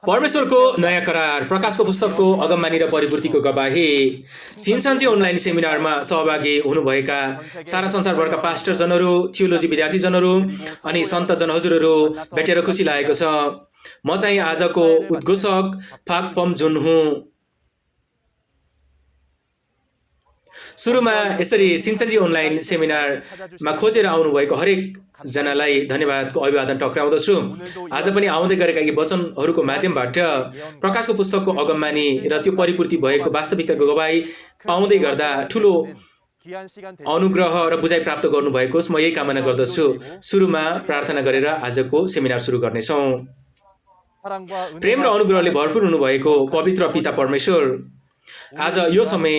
परमेश्वरको नयाँ करार प्रकाशको पुस्तकको अगमबानी र परिपूर्तिको गवाही सिन्सन्जी अनलाइन सेमिनारमा सहभागी हुनुभएका सारा संसारभरका पास्टरजनहरू, थियोलोजी विद्यार्थीजनहरू अनि सन्तजन हजुरहरू भेटेर खुसी लागेको छ। म चाहिँ आजको उद्घोषक फाक पम जुन हुँ। सुरुमा यसरी सिन्चन्जी अनलाइन सेमिनारमा खोजेर आउनुभएको हरेक जनालाई धन्यवादको अभिवादन टक्राउँदछु। आज पनि आउँदै गरेका यी वचनहरूको माध्यमबाट प्रकाशको पुस्तकको अगमबानी र त्यो परिपूर्ति भएको वास्तविकताको गवाही पाउँदै गर्दा ठुलो अनुग्रह र बुझाइ प्राप्त गर्नुभएको म यही कामना गर्दछु। सुरुमा प्रार्थना गरेर आजको सेमिनार सुरु गर्नेछौँ। प्रेम र अनुग्रहले भरपूर हुनुभएको पवित्र पिता परमेश्वर, आज यो समय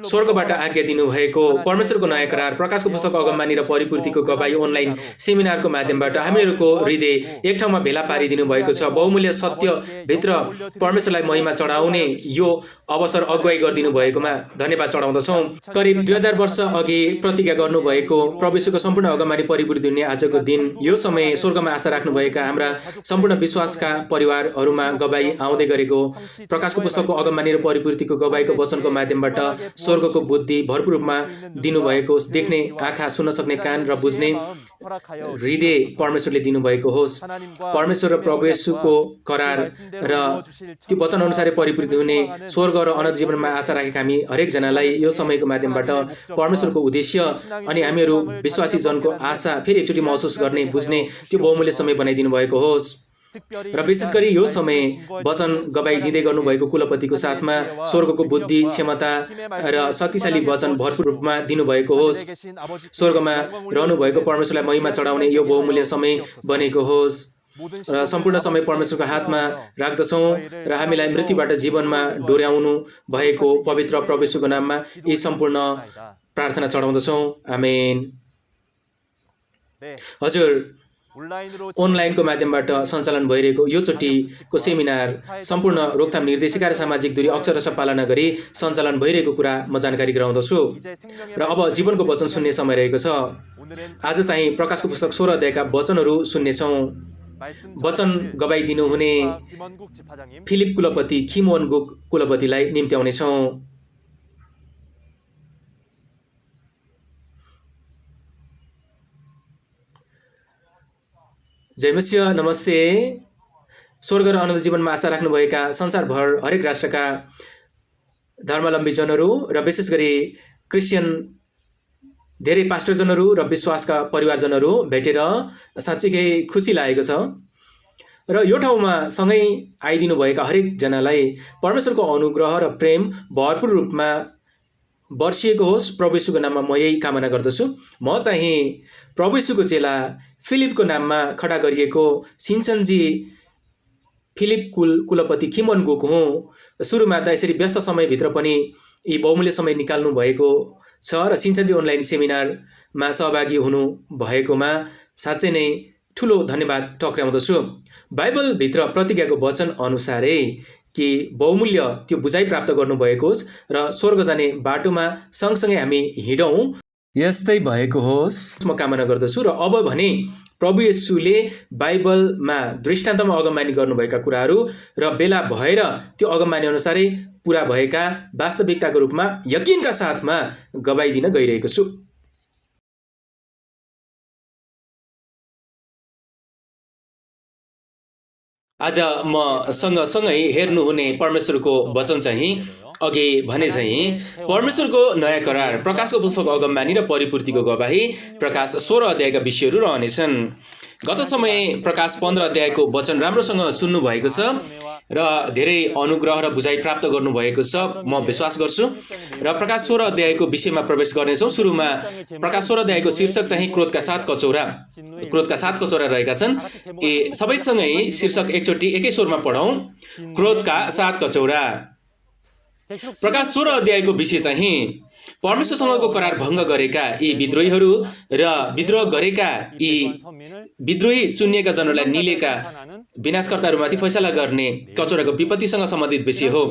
स्वर्गबाट आज्ञा दिनुभएको परमेश्वरको नयाँ करार प्रकाशको पुस्तक अगमबानी र परिपूर्तिको गवाही अनलाइन सेमिनारको माध्यमबाट हामीहरूको हृदय एक ठाउँमा भेला पारिदिनु भएको छ। बहुमूल्य सत्यभित्र परमेश्वरलाई महिमा चढाउने यो अवसर अगुवाई गरिदिनु भएकोमा धन्यवाद चढाउँदछौँ। करिब 2000 वर्ष अघि प्रतिज्ञा गर्नुभएको प्रभुको सम्पूर्ण अगमबानी परिपूर्ति हुने आजको दिन यो समय स्वर्गमा आशा राख्नुभएका हाम्रा सम्पूर्ण विश्वासका परिवारहरूमा गवाही आउँदै गरेको प्रकाशको पुस्तकको अगमबानी र परिपूर्तिको गवाहीको वचनको माध्यमबाट स्वर्गको बुद्धि भरपूर रूपमा दिनुभएको, देख्ने आँखा, सुन्न सक्ने कान र बुझ्ने हृदय परमेश्वरले दिनुभएको होस्। परमेश्वर र प्रभु येशूको करार र त्यो वचन अनुसारै परिपूर्ति हुने स्वर्ग र अनन्त जीवनमा आशा राखेका हामी हरेकजनालाई यो समयको माध्यमबाट परमेश्वरको उद्देश्य अनि हामीहरू विश्वासी जनको आशा फेरि एकचोटि महसुस गर्ने, बुझ्ने त्यो बहुमूल्य समय बनाइदिनु भएको होस्। र विशेष गरी यो समय वचन गवाही दिँदै गर्नुभएको कुलपतिको साथमा स्वर्गको बुद्धि, क्षमता र शक्तिशाली वचन भरपूर रूपमा दिनुभएको होस्। स्वर्गमा रहनुभएको परमेश्वरलाई महिमा चढाउने यो बहुमूल्य समय बनेको होस् र सम्पूर्ण समय परमेश्वरको हातमा राख्दछौँ र हामीलाई मृत्युबाट जीवनमा डोर्याउनु भएको पवित्र परमेश्वरको नाममा यी सम्पूर्ण प्रार्थना चढाउँदछौँ। आमेन। हजुर, अनलाइनको माध्यमबाट सञ्चालन भइरहेको यो चोटिको सेमिनार सम्पूर्ण रोकथाम निर्देशिका र सामाजिक दूरी अक्षरशः पालना गरी सञ्चालन भइरहेको कुरा म जानकारी गराउँदछु। र अब जीवनको वचन सुन्ने समय रहेको छ। आज चाहिँ प्रकाशको पुस्तक 16 अध्यायका वचनहरू सुन्नेछौँ। वचन गवाही दिनुहुने फिलिप कुलपति खिमोन गुक कुलपतिलाई निम्त्याउनेछौँ। जय मसिह, नमस्ते। स्वर्ग र अनन्त जीवनमा आशा राख्नुभएका संसारभर हरेक राष्ट्रका धर्मावलम्बीजनहरू र विशेष गरी क्रिस्चियन धेरै पास्टरजनहरू र विश्वासका परिवारजनहरू भेटेर साँच्चीकै खुसी लागेको छ। र यो ठाउँमा सँगै आइदिनुभएका हरेकजनालाई परमेश्वरको अनुग्रह र प्रेम भरपूर रूपमा वर्षिएको होस्। प्रभु येशूको नाममा म यही कामना गर्दछु। म चाहिँ प्रभु येशूको चेला फिलिपको नाममा खडा गरिएको सिन्चन्जी फिलिप कुलपति खिमोन गुक हुँ। सुरुमा त यसरी व्यस्त समयभित्र पनि यी बहुमूल्य समय निकाल्नु भएको छ र सिन्चन्जी अनलाइन सेमिनारमा सहभागी हुनु भएकोमा साँच्चै नै ठुलो धन्यवाद टक्राउँदछु। बाइबलभित्र प्रतिज्ञाको वचन अनुसारै कि बहुमूल्य त्यो बुझाइ प्राप्त गर्नुभएको होस् र स्वर्ग जाने बाटोमा सँगसँगै हामी हिँडौँ, यस्तै भएको होस् म कामना गर्दछु। र अब भने प्रभु येशूले बाइबलमा दृष्टान्तमा अगमबानी गर्नुभएका कुराहरू र बेला भएर त्यो अगमबानी अनुसारै पुरा भएका वास्तविकताको रूपमा यकिनका साथमा गवाही दिन गइरहेको छु। आज म सँगसँगै हेर्नुहुने परमेश्वरको वचन चाहिँ अघि भने चाहिँ परमेश्वरको नयाँ करार प्रकाशको पुस्तक अगमबानी र परिपूर्तिको गवाही प्रकाश 16 अध्यायका विषयहरू रहनेछन्। गत समय प्रकाश 15 अध्यायको वचन राम्रोसँग सुन्नुभएको छ र धेरै अनुग्रह र बुझाइ प्राप्त गर्नुभएको छ म विश्वास गर्छु। र प्रकाश 16 अध्यायको विषयमा प्रवेश गर्नेछौँ। सुरुमा प्रकाश 16 अध्यायको शीर्षक चाहिँ क्रोधका 7 कचौरा। क्रोधका 7 कचौरा रहेका छन्। सबैसँगै शीर्षक एकचोटि एकै स्वरमा पढौँ। क्रोधका 7 कचौरा। प्रकाश 16 अध्यायको विषय चाहिँ परमेश्वरसँगको करार भङ्ग गरेका यी विद्रोहीहरू र विद्रोह गरेका यी विद्रोही चुनिएका जनहरूलाई निलेका विनाशकर्ताहरूमाथि फैसला गर्ने कचौराको विपत्तिसँग सम्बन्धित विषय हो।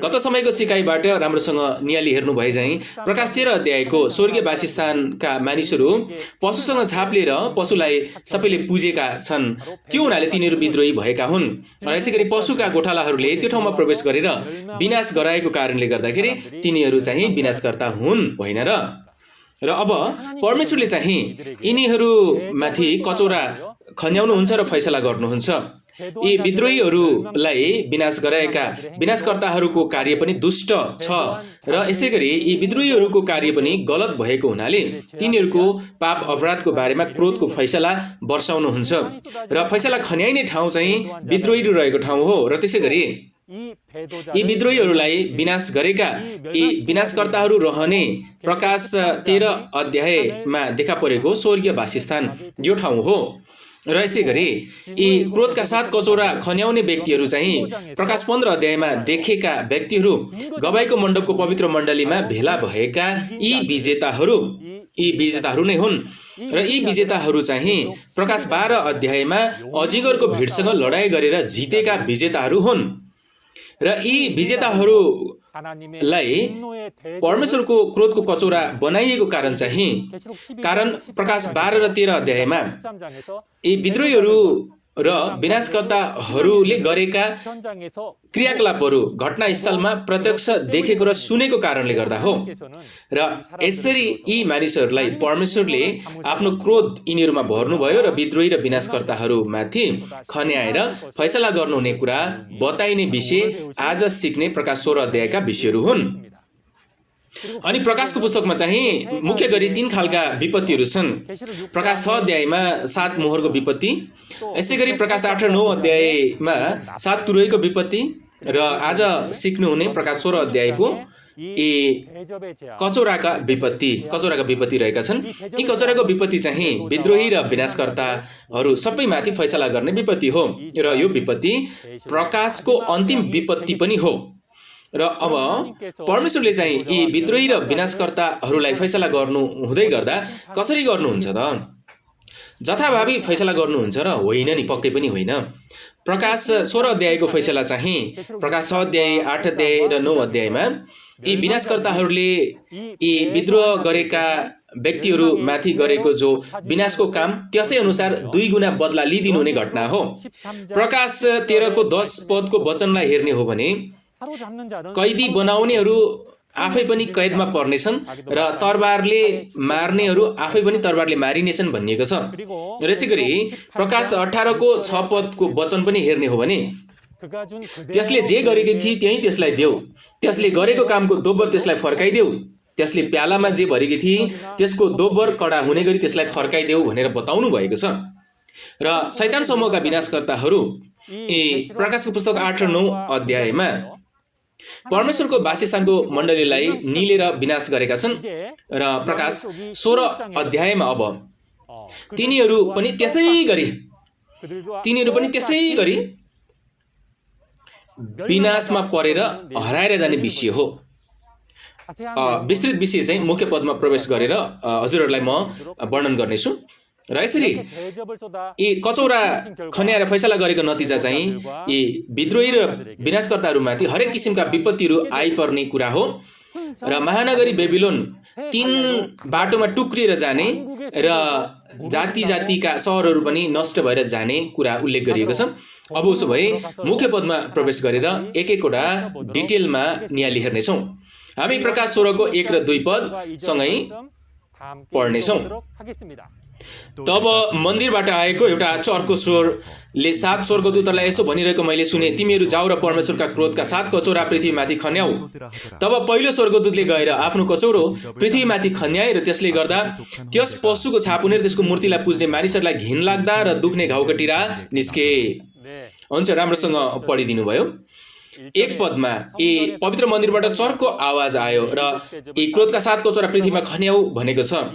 गत समयको सिकाइबाट राम्रोसँग नियाली हेर्नु भए चाहिँ प्रकाश 13 अध्यायको स्वर्गीय वासस्थानका मानिसहरू पशुसँग छाप लिएर पशुलाई सबैले पुजेका छन्, त्यो हुनाले तिनीहरू विद्रोही भएका हुन्। र यसै गरी पशुका गोठालाहरूले त्यो ठाउँमा प्रवेश गरेर विनाश गराएको कारणले गर्दाखेरि तिनीहरू चाहिँ विनाशकर्ता हुन्, होइन र? र अब परमेश्वरले चाहिँ यिनीहरूमाथि कचौरा खन्याउनुहुन्छ र फैसला गर्नुहुन्छ। यी विद्रोहीहरूलाई विनाश गराएका विनाशकर्ताहरूको कार्य पनि दुष्ट छ र यसै गरी यी विद्रोहीहरूको कार्य पनि गलत भएको हुनाले तिनीहरूको पाप अपराधको बारेमा क्रोधको फैसला वर्षाउनुहुन्छ र फैसला खन्याइने ठाउँ चाहिँ विद्रोहीहरू रहेको ठाउँ हो। र त्यसै गरी यी विद्रोहीहरूलाई विनाश गरेका यी विनाशकर्ताहरू रहने प्रकाश 13 अध्यायमा देखा परेको स्वर्गीय वासस्थान यो ठाउँ हो। र यसै गरी यी क्रोधका साथ कचौरा खन्याउने व्यक्तिहरू चाहिँ प्रकाश 15 अध्यायमा देखेका व्यक्तिहरू गवाईको मण्डपको पवित्र मण्डलीमा भेला भएका यी विजेताहरू नै हुन्। र यी विजेताहरू चाहिँ प्रकाश 12 अध्यायमा अजिङ्गरको भिडसँग लडाईँ गरेर जितेका विजेताहरू हुन्। र यी विजेताहरूलाई परमेश्वरको क्रोधको कचौरा बनाइएको कारण चाहिँ प्रकाश 12 र 13 अध्यायमा यी विद्रोहीहरू र विनाशकर्ताहरूले गरेका क्रियाकलापहरू घटनास्थलमा प्रत्यक्ष देखेको र सुनेको कारणले गर्दा हो। र यसरी यी मानिसहरूलाई परमेश्वरले आफ्नो क्रोध यिनीहरूमा भर्नुभयो र विद्रोही र विनाशकर्ताहरूमाथि खन्याएर फैसला गर्नुहुने कुरा बताइने विषय आज सिक्ने प्रकाश 16 अध्यायका विषयहरू हुन्। अनि प्रकाशको पुस्तकमा चाहिँ मुख्य गरी 3 खालका विपत्तिहरू छन्। प्रकाश 6 अध्यायमा 7 मोहरको विपत्ति, यसै गरी प्रकाश 8 र 9 अध्यायमा 7 तुरैको विपत्ति र आज सिक्नुहुने प्रकाश 16 अध्यायको यी कचौराका विपत्ति रहेका छन्। यी कचौराको विपत्ति चाहिँ विद्रोही र विनाशकर्ताहरू सबैमाथि फैसला गर्ने विपत्ति हो र यो विपत्ति प्रकाशको अन्तिम विपत्ति पनि हो। र अब परमेश्वरले चाहिँ यी विद्रोही र विनाशकर्ताहरूलाई फैसला गर्नु हुँदै गर्दा कसरी गर्नुहुन्छ त? जथाभावी फैसला गर्नुहुन्छ र होइन नि, पक्कै पनि होइन। प्रकाश 16 अध्यायको फैसला चाहिँ प्रकाश 6 अध्याय, 8 अध्याय र 9 अध्यायमा यी विनाशकर्ताहरूले यी विद्रोह गरेका व्यक्तिहरूमाथि गरेको जो विनाशको काम त्यसै अनुसार 2 गुणा बदला लिइदिनु हुने घटना हो। प्रकाश 13 को 10 पदको वचनलाई हेर्ने हो भने कैदी बनाउनेहरू आफै पनि कैदमा पर्नेछन् र तरबारले मार्नेहरू आफै पनि तरबारले मारिनेछन् भनिएको छ। र यसै गरी प्रकाश 18 को 6 पदको वचन पनि हेर्ने हो भने त्यसले जे गरेकी थिए त्यही त्यसलाई देऊ, त्यसले गरेको कामको दोब्बर त्यसलाई फर्काइदेऊ, त्यसले प्यालामा जे भरेकी थिए त्यसको दोब्बर कडा हुने गरी त्यसलाई फर्काइदेऊ भनेर बताउनु भएको छ। र शैतान समूहका विनाशकर्ताहरू यी प्रकाशको पुस्तक 8 र 9 अध्यायमा परमेश्वरको वासस्थानको मण्डलीलाई निलेर विनाश गरेका छन्। र प्रकाश 16 अध्यायमा अब तिनीहरू पनि त्यसै गरी विनाशमा परेर हराएर जाने विषय हो। विस्तृत विषय चाहिँ मुख्य पदमा प्रवेश गरेर हजुरहरूलाई म वर्णन गर्नेछु। र यसरी यी कचौरा खन्याएर फैसला गरेको नतिजा चाहिँ यी विद्रोही र विनाशकर्ताहरूमाथि हरेक किसिमका विपत्तिहरू आइपर्ने कुरा हो। र महानगरी बेबिलोन 3 बाटोमा टुक्रिएर जाने र जातिका सहरहरू पनि नष्ट भएर जाने कुरा उल्लेख गरिएको छ। अब उसो भए मुख्य पदमा प्रवेश गरेर एक-एकवटा डिटेलमा नियाली हेर्नेछौँ। हामी प्रकाश 16 को 1 र 2 पद सँगै पढ्नेछौँ। तब मन्दिरबाट आएको एउटा चर्को स्वरले 7 स्वर्गदूतहरूलाई यसो भनिरहेको मैले सुने, तिमीहरू जाऊ र परमेश्वरका क्रोधका 7 कचौरा पृथ्वीमाथि खन्याऊ। तब पहिलो स्वर्गदूतले गएर आफ्नो कचौरो पृथ्वीमाथि खन्याए र त्यसले गर्दा त्यस पशुको छाप हुने र त्यसको मूर्तिलाई पुज्ने मानिसहरूलाई घिनलाग्दा र दुख्ने घाउका टिरा निस्के। हुन्छ, राम्रोसँग पढिदिनु भयो। 1 पदमा यी पवित्र मन्दिरबाट चर्को आवाज आयो र यी क्रोधका 7 कचौरा पृथ्वीमा खन्याऊ भनेको छ।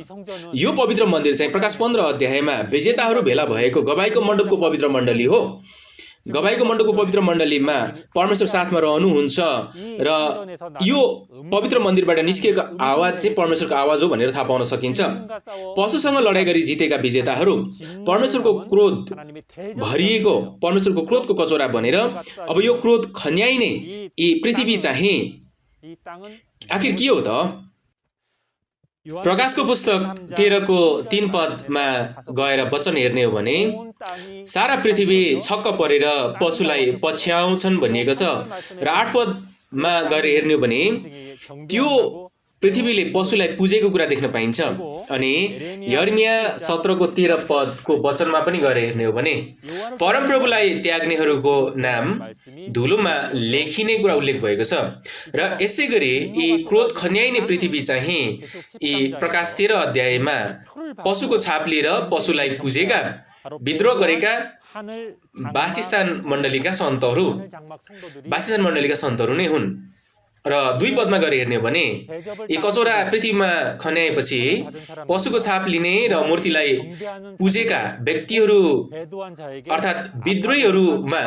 यो पवित्र मन्दिर चाहिँ प्रकाश 15 अध्यायमा विजेताहरू भेला भएको गवाईको मण्डपको पवित्र मण्डली हो। गवाईको मण्डपको पवित्र मण्डलीमा परमेश्वर साथमा रहनुहुन्छ र यो पवित्र मन्दिरबाट निस्किएको आवाज चाहिँ परमेश्वरको आवाज हो भनेर थाहा पाउन सकिन्छ। पशुसँग लडाइँ गरी जितेका विजेताहरू परमेश्वरको क्रोध भरिएको परमेश्वरको क्रोधको कचौरा बनेर अब यो क्रोध खन्याइने यी पृथ्वी चाहिँ आखिर के हो त? प्रकाशको पुस्तक 13को 3 पदमा गएर वचन हेर्ने हो भने सारा पृथ्वी छक्क परेर पशुलाई पछ्याउँछन् भनिएको छ र 8 पदमा गएर हेर्ने हो भने त्यो पृथ्वीले पशुलाई पुजेको कुरा देख्न पाइन्छ। अनि यर्मिया 17को 13 पदको वचनमा पनि गएर हेर्ने हो भने परमप्रभुलाई त्याग्नेहरूको नाम धुलोमा लेखिने कुरा उल्लेख भएको छ र यसै गरी यी क्रोध खन्याइने पृथ्वी चाहिँ यी प्रकाश 13 अध्यायमा पशुको छाप लिएर पशुलाई पुजेका विद्रोह गरेका वासस्थान मण्डलीका सन्तहरू नै हुन्। र 2 पदमा गएर हेर्ने हो भने यी कचौरा पृथ्वीमा खन्याएपछि पशुको छाप लिने र मूर्तिलाई पुजेका व्यक्तिहरू अर्थात् विद्रोहीहरूमा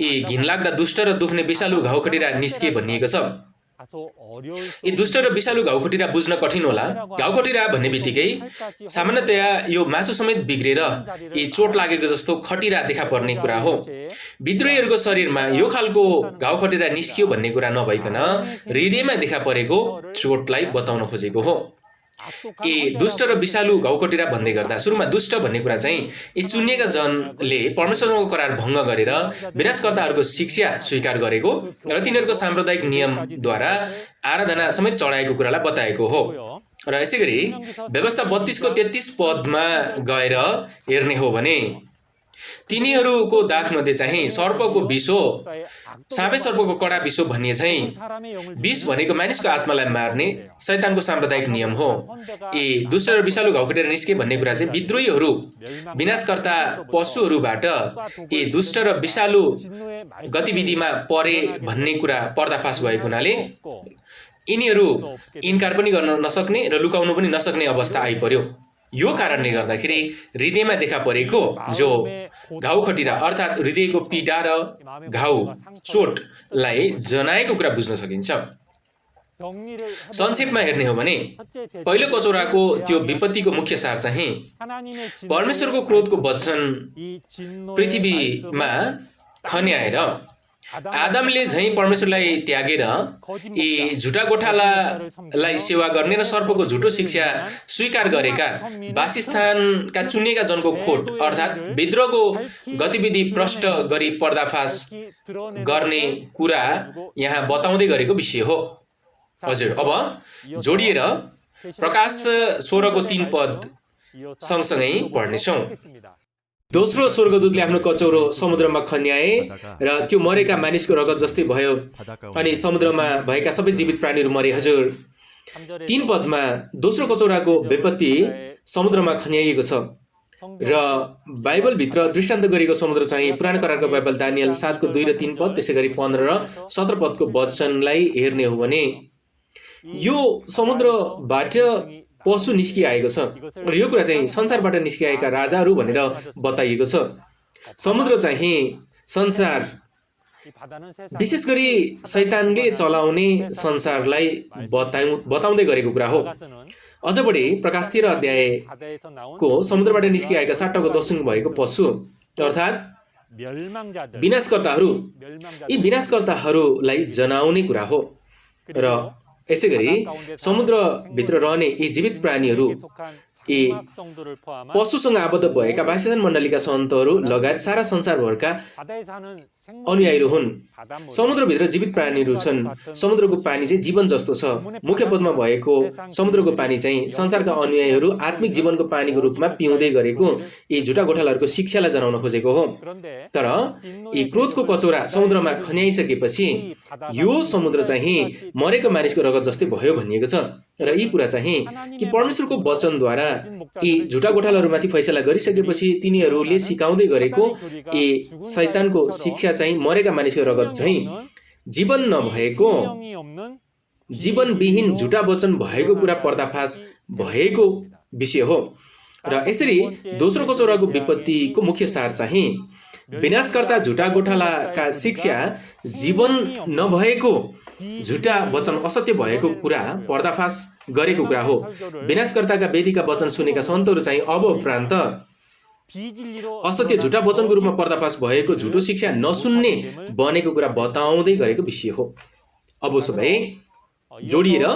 यी घिनलाग्दा दुष्ट र दुख्ने विषालु घाउखटिरा निस्के भनिएको छ। यी दुष्ट र विषालु घाउखटिरा बुझ्न कठिन होला। घाउखटिरा भन्ने बित्तिकै सामान्यतया यो मासु समेत बिग्रेर यी चोट लागेको जस्तो खटिरा देखा पर्ने कुरा हो। विद्रोहीहरूको शरीरमा यो खालको घाउखटिरा निस्कियो भन्ने कुरा नभइकन हृदयमा देखा परेको चोटलाई बताउन खोजेको हो। यी दुष्ट र विषालु घाउखटिरा भन्दै गर्दा सुरुमा दुष्ट भन्ने कुरा चाहिँ यी चुनिएका जनले परमेश्वरको करार भङ्ग गरेर विनाशकर्ताहरूको शिक्षा स्वीकार गरेको र तिनीहरूको साम्प्रदायिक नियमद्वारा आराधना समेत चढाएको कुरालाई बताएको हो। र यसै गरी व्यवस्था 32को 33 पदमा गएर हेर्ने हो भने तिनीहरूको दाखमध्ये चाहिँ सर्पको विष हो, साँपे सर्पको कडा विष भन्ने चाहिँ विष भनेको मानिसको आत्मालाई मार्ने शैतानको साम्प्रदायिक नियम हो। यी दुष्ट र विषालु घाउखटिरा निस्के भन्ने कुरा चाहिँ विद्रोहीहरू विनाशकर्ता पशुहरूबाट यी दुष्ट र विषालु गतिविधिमा परे भन्ने कुरा पर्दाफास भएको हुनाले यिनीहरू इन्कार पनि गर्न नसक्ने र लुकाउनु पनि नसक्ने अवस्था आइपर्यो। यो कारणले गर्दाखेरि हृदयमा देखा परेको जो घाउखटिरा अर्थात् हृदयको पीडा र घाउ चोटलाई जनाएको कुरा बुझ्न सकिन्छ। संक्षेपमा हेर्ने हो भने पहिलो कचौराको त्यो विपत्तिको मुख्य सार चाहिँ परमेश्वरको क्रोधको वचन पृथ्वीमा खन्याएर आदमले झैं परमेश्वरलाई त्यागेर यी झुटा गोठालालाई सेवा गर्ने र सर्पको झुटो शिक्षा स्वीकार गरेका वासस्थानका चुनिएका जनको खोट अर्थात् विद्रोहको गतिविधि प्रष्ट गरी पर्दाफास गर्ने कुरा यहाँ बताउँदै गरेको विषय हो। हजुर, अब जोडिएर प्रकाश 16को 3 पद सँगसँगै पढ्नेछौँ। दोस्रो स्वर्गदूतले आफ्नो कचौरो समुद्रमा खन्याए र त्यो मरेका मानिसको रगत जस्तै भयो अनि समुद्रमा भएका सबै जीवित प्राणीहरू मरे। हजुर, 3 पदमा दोस्रो कचौराको विपत्ति समुद्रमा खन्याइएको छ र बाइबलभित्र दृष्टान्त गरिएको समुद्र चाहिँ पुरानो करारको बाइबल दानियल 7को 2 र 3 पद त्यसै गरी 15 र 17 पदको वचनलाई हेर्ने हो भने यो समुद्रबाट पशु निस्किआएको छ र यो कुरा चाहिँ संसारबाट निस्किआएका राजाहरू भनेर बताइएको छ। समुद्र चाहिँ संसार विशेष गरी शैतानले चलाउने संसारलाई बताउँदै गरेको कुरा हो। अझ बढी प्रकाश 13 अध्यायको समुद्रबाट निस्किआएका 7 टाको दशुङ भएको पशु अर्थात् विनाशकर्ताहरू, यी विनाशकर्ताहरूलाई जनाउने कुरा हो। र यसै गरी समुद्रभित्र रहने यी जीवित प्राणीहरू यी पशुसँग आबद्ध भएका वासस्थान मण्डलीका सन्तहरू लगायत सारा संसारभरका अनुयायीहरू हुन्। समुद्रभित्र जीवित प्राणीहरू छन्। समुद्रको पानी चाहिँ जीवन जस्तो छ। मुख्य पदमा भएको समुद्रको पानी चाहिँ संसारका अनुयायीहरू आत्मिक जीवनको पानीको रूपमा पिउँदै गरेको यी झुटा गोठालाहरूको शिक्षालाई जनाउन खोजेको हो। तर यी क्रोधको कचौरा समुद्रमा खन्याइसकेपछि यो समुद्र चाहिँ मरेको मानिसको रगत जस्तै भयो भनिएको छ र यी कुरा चाहिँ कि परमेश्वरको वचनद्वारा यी झुटा गोठालाहरूमाथि फैसला गरिसकेपछि तिनीहरूले सिकाउँदै गरेको यी शैतानको शिक्षा चाहिँ मरेका मानिसको रगत चाहिँ जीवन नभएको जीवनविहीन झुटा वचन भएको कुरा पर्दाफास भएको विषय हो। र यसरी दोस्रो कचौराको विपत्तिको मुख्य सार चाहिँ विनाशकर्ता झुटा गोठालाका शिक्षा जीवन नभएको झुटा वचन असत्य भएको कुरा पर्दाफास गरेको कुरा हो। विनाशकर्ताका वेदीका वचन सुनेका सन्तहरू चाहिँ अब उपरान्त असत्य झुटा वचनको रूपमा पर्दाफास भएको झुटो शिक्षा नसुन्ने बनेको कुरा बताउँदै गरेको विषय हो। अब उसो भए जोडिएर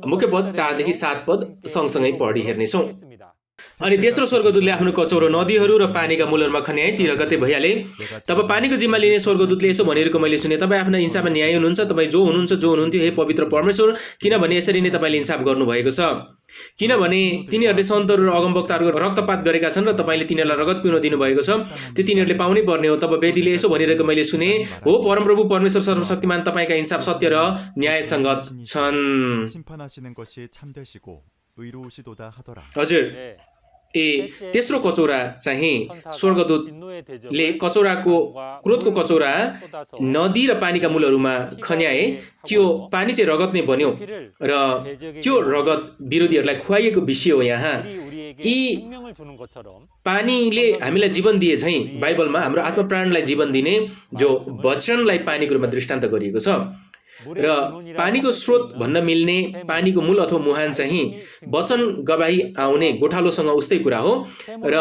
मुख्य पद 4 देखि 7 पद सँगसँगै पढी हेर्नेछौँ। अनि तेस्रो स्वर्गदूतले आफ्नो कचौरो नदीहरू र पानीका मूलहरूमा खन्याए, ती रगते भइहाले। तब पानीको जिम्मा लिने स्वर्गदूतले यसो भनिरहेको मैले सुने, तपाईँ आफ्ना हिंसामा न्याय हुनुहुन्छ, तपाईँ जो हुनुहुन्थ्यो हे पवित्र परमेश्वर, किनभने यसरी नै तपाईँले हिंसाप गर्नुभएको छ। किनभने तिनीहरूले सन्तहरू र अगमवक्ताहरूको रक्तपात गरेका छन् र तपाईँले तिनीहरूलाई रगत पिउन दिनुभएको छ, त्यो तिनीहरूले पाउनै पर्ने हो। तब वेदीले यसो भनिरहेको मैले सुने, हो परमप्रभु परमेश्वर सर्वशक्तिमान, तपाईँका हिंसाप सत्य र न्यायसङ्गत छन्। हजुर, तेस्रो कचौरा चाहिँ स्वर्गदूतले क्रोधको कचौरा नदी र पानीका मूलहरूमा खन्याए। त्यो पानी चाहिँ रगत नै बन्यो र त्यो रगत विरोधीहरूलाई खुवाइएको विषय हो। यहाँ यी पानीले हामीलाई जीवन दिए झैँ बाइबलमा हाम्रो आत्मा प्राणलाई जीवन दिने जो वचनलाई पानीको रूपमा दृष्टान्त गरिएको छ। र पानीको स्रोत भन्न मिल्ने पानीको मूल अथवा मुहान चाहिँ वचन गवाही आउने गोठालोसँग उस्तै कुरा हो। र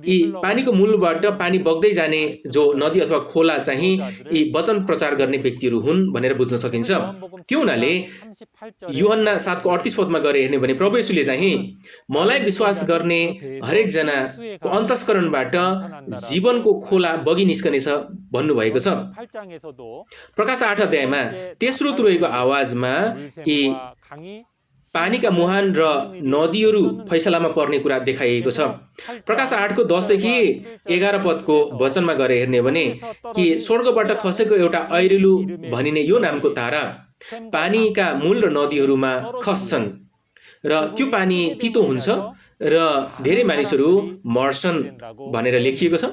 यी पानीको मूलबाट पानी बग्दै जाने जो नदी अथवा खोला चाहिँ यी वचन प्रचार गर्ने व्यक्तिहरू हुन् भनेर बुझ्न सकिन्छ। त्यो हुनाले यूहन्ना 7:38 पदमा गएर हेर्ने भने प्रभु येशूले चाहिँ मलाई विश्वास गर्ने हरेक जनाको अन्तस्करणबाट जीवनको खोला बगी निस्कनेछ भन्नुभएको छ। प्रकाश 8 अध्यायमा तेस्रो तुरैको आवाजमा यी पानीका मुहान र नदीहरू फैसलामा पर्ने कुरा देखाइएको छ। प्रकाश 8को 10 देखि 11 पदको वचनमा गएर हेर्ने भने कि स्वर्गबाट खसेको एउटा ऐरेलु भनिने यो नामको तारा पानीका मूल र नदीहरूमा खस्छन् र त्यो पानी तितो हुन्छ र धेरै मानिसहरू मर्छन् भनेर लेखिएको छ।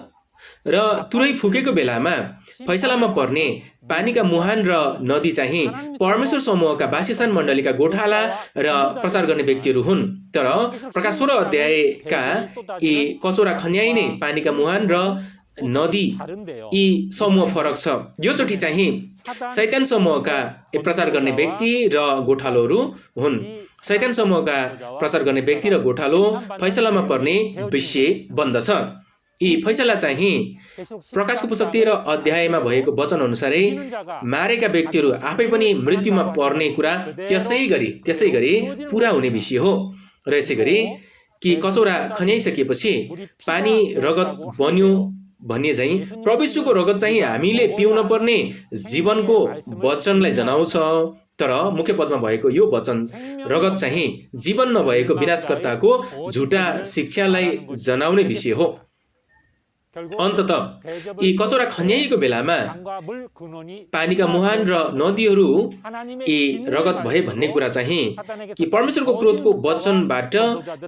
र तुरै फुकेको बेलामा फैसलामा पर्ने पानीका मुहान र नदी चाहिँ परमेश्वर समूहका वासस्थान मण्डलीका गोठाला र प्रचार गर्ने व्यक्तिहरू हुन्। तर प्रकाश 16 अध्यायका यी कचौरा खन्याइने पानीका मुहान र नदी यी समूह फरक छ। यो चोटि चाहिँ शैतान समूहका प्रचार गर्ने व्यक्ति र गोठालोहरू हुन्। शैतान समूहका प्रचार गर्ने व्यक्ति र गोठालो फैसलामा पर्ने विषय बन्दछ। यी फैसला चाहिँ प्रकाशको पुस्तक 13 अध्यायमा भएको वचन अनुसारै मारेका व्यक्तिहरू आफै पनि मृत्युमा पर्ने कुरा त्यसै गरी पूरा हुने विषय हो। र यसै गरी कि कचौरा खन्याइसकेपछि पानी रगत बन्यो भन्ने चाहिँ प्रभुको रगत चाहिँ हामीले पिउन पर्ने जीवनको वचनलाई जनाउँछ। तर मुख्य पदमा भएको यो वचन रगत चाहिँ जीवन नभएको विनाशकर्ताको झुटा शिक्षालाई जनाउने विषय हो। अन्ततः यी कचौरा खन्याइएको बेलामा पानीका मुहान र नदीहरू यी रगत भए भन्ने कुरा चाहिँ कि परमेश्वरको क्रोधको वचनबाट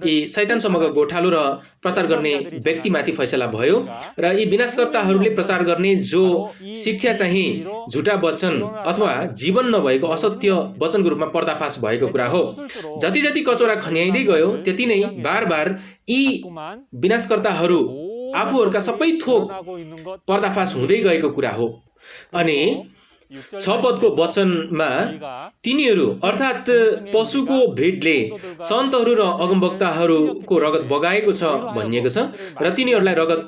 यी शैतानसम्मका गोठालो र प्रचार गर्ने व्यक्तिमाथि फैसला भयो। र यी विनाशकर्ताहरूले प्रचार गर्ने जो शिक्षा चाहिँ झुटा वचन अथवा जीवन नभएको असत्य वचनको रूपमा पर्दाफास भएको कुरा हो। जति जति कचौरा खन्याइँदै गयो त्यति नै बार यी विनाशकर्ताहरू आफूहरूका सबै थोक पर्दाफास हुँदै गएको कुरा हो। अनि 6 पदको वचनमा तिनीहरू अर्थात् पशुको भिडले सन्तहरू र अगमवक्ताहरूको रगत बगाएको छ भनिएको छ र तिनीहरूलाई रगत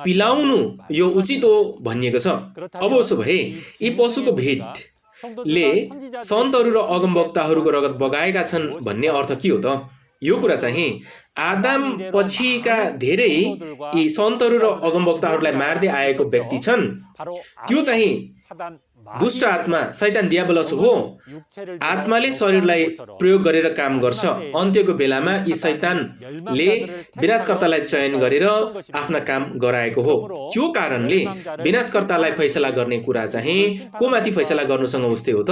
पिलाउनु यो उचित हो भनिएको छ। अब उसो भए यी पशुको भिडले सन्तहरू र अगमवक्ताहरूको रगत बगाएका छन् भन्ने अर्थ के हो त? यो कुरा चाहिँ आदम पछिका धेरै यी सन्तहरू र अगमवक्ताहरूलाई मार्दै आएको व्यक्ति छन्। त्यो चाहिँ दुष्ट आत्मा शैतान दियाबलस हो। आत्माले शरीरलाई प्रयोग गरेर काम गर्छ। अन्त्यको बेलामा यी शैतानले विनाशकर्तालाई चयन गरेर आफ्ना काम गराएको हो। त्यो कारणले विनाशकर्तालाई फैसला गर्ने कुरा चाहिँ को माथि फैसला गर्नुसँग उस्तै हो त?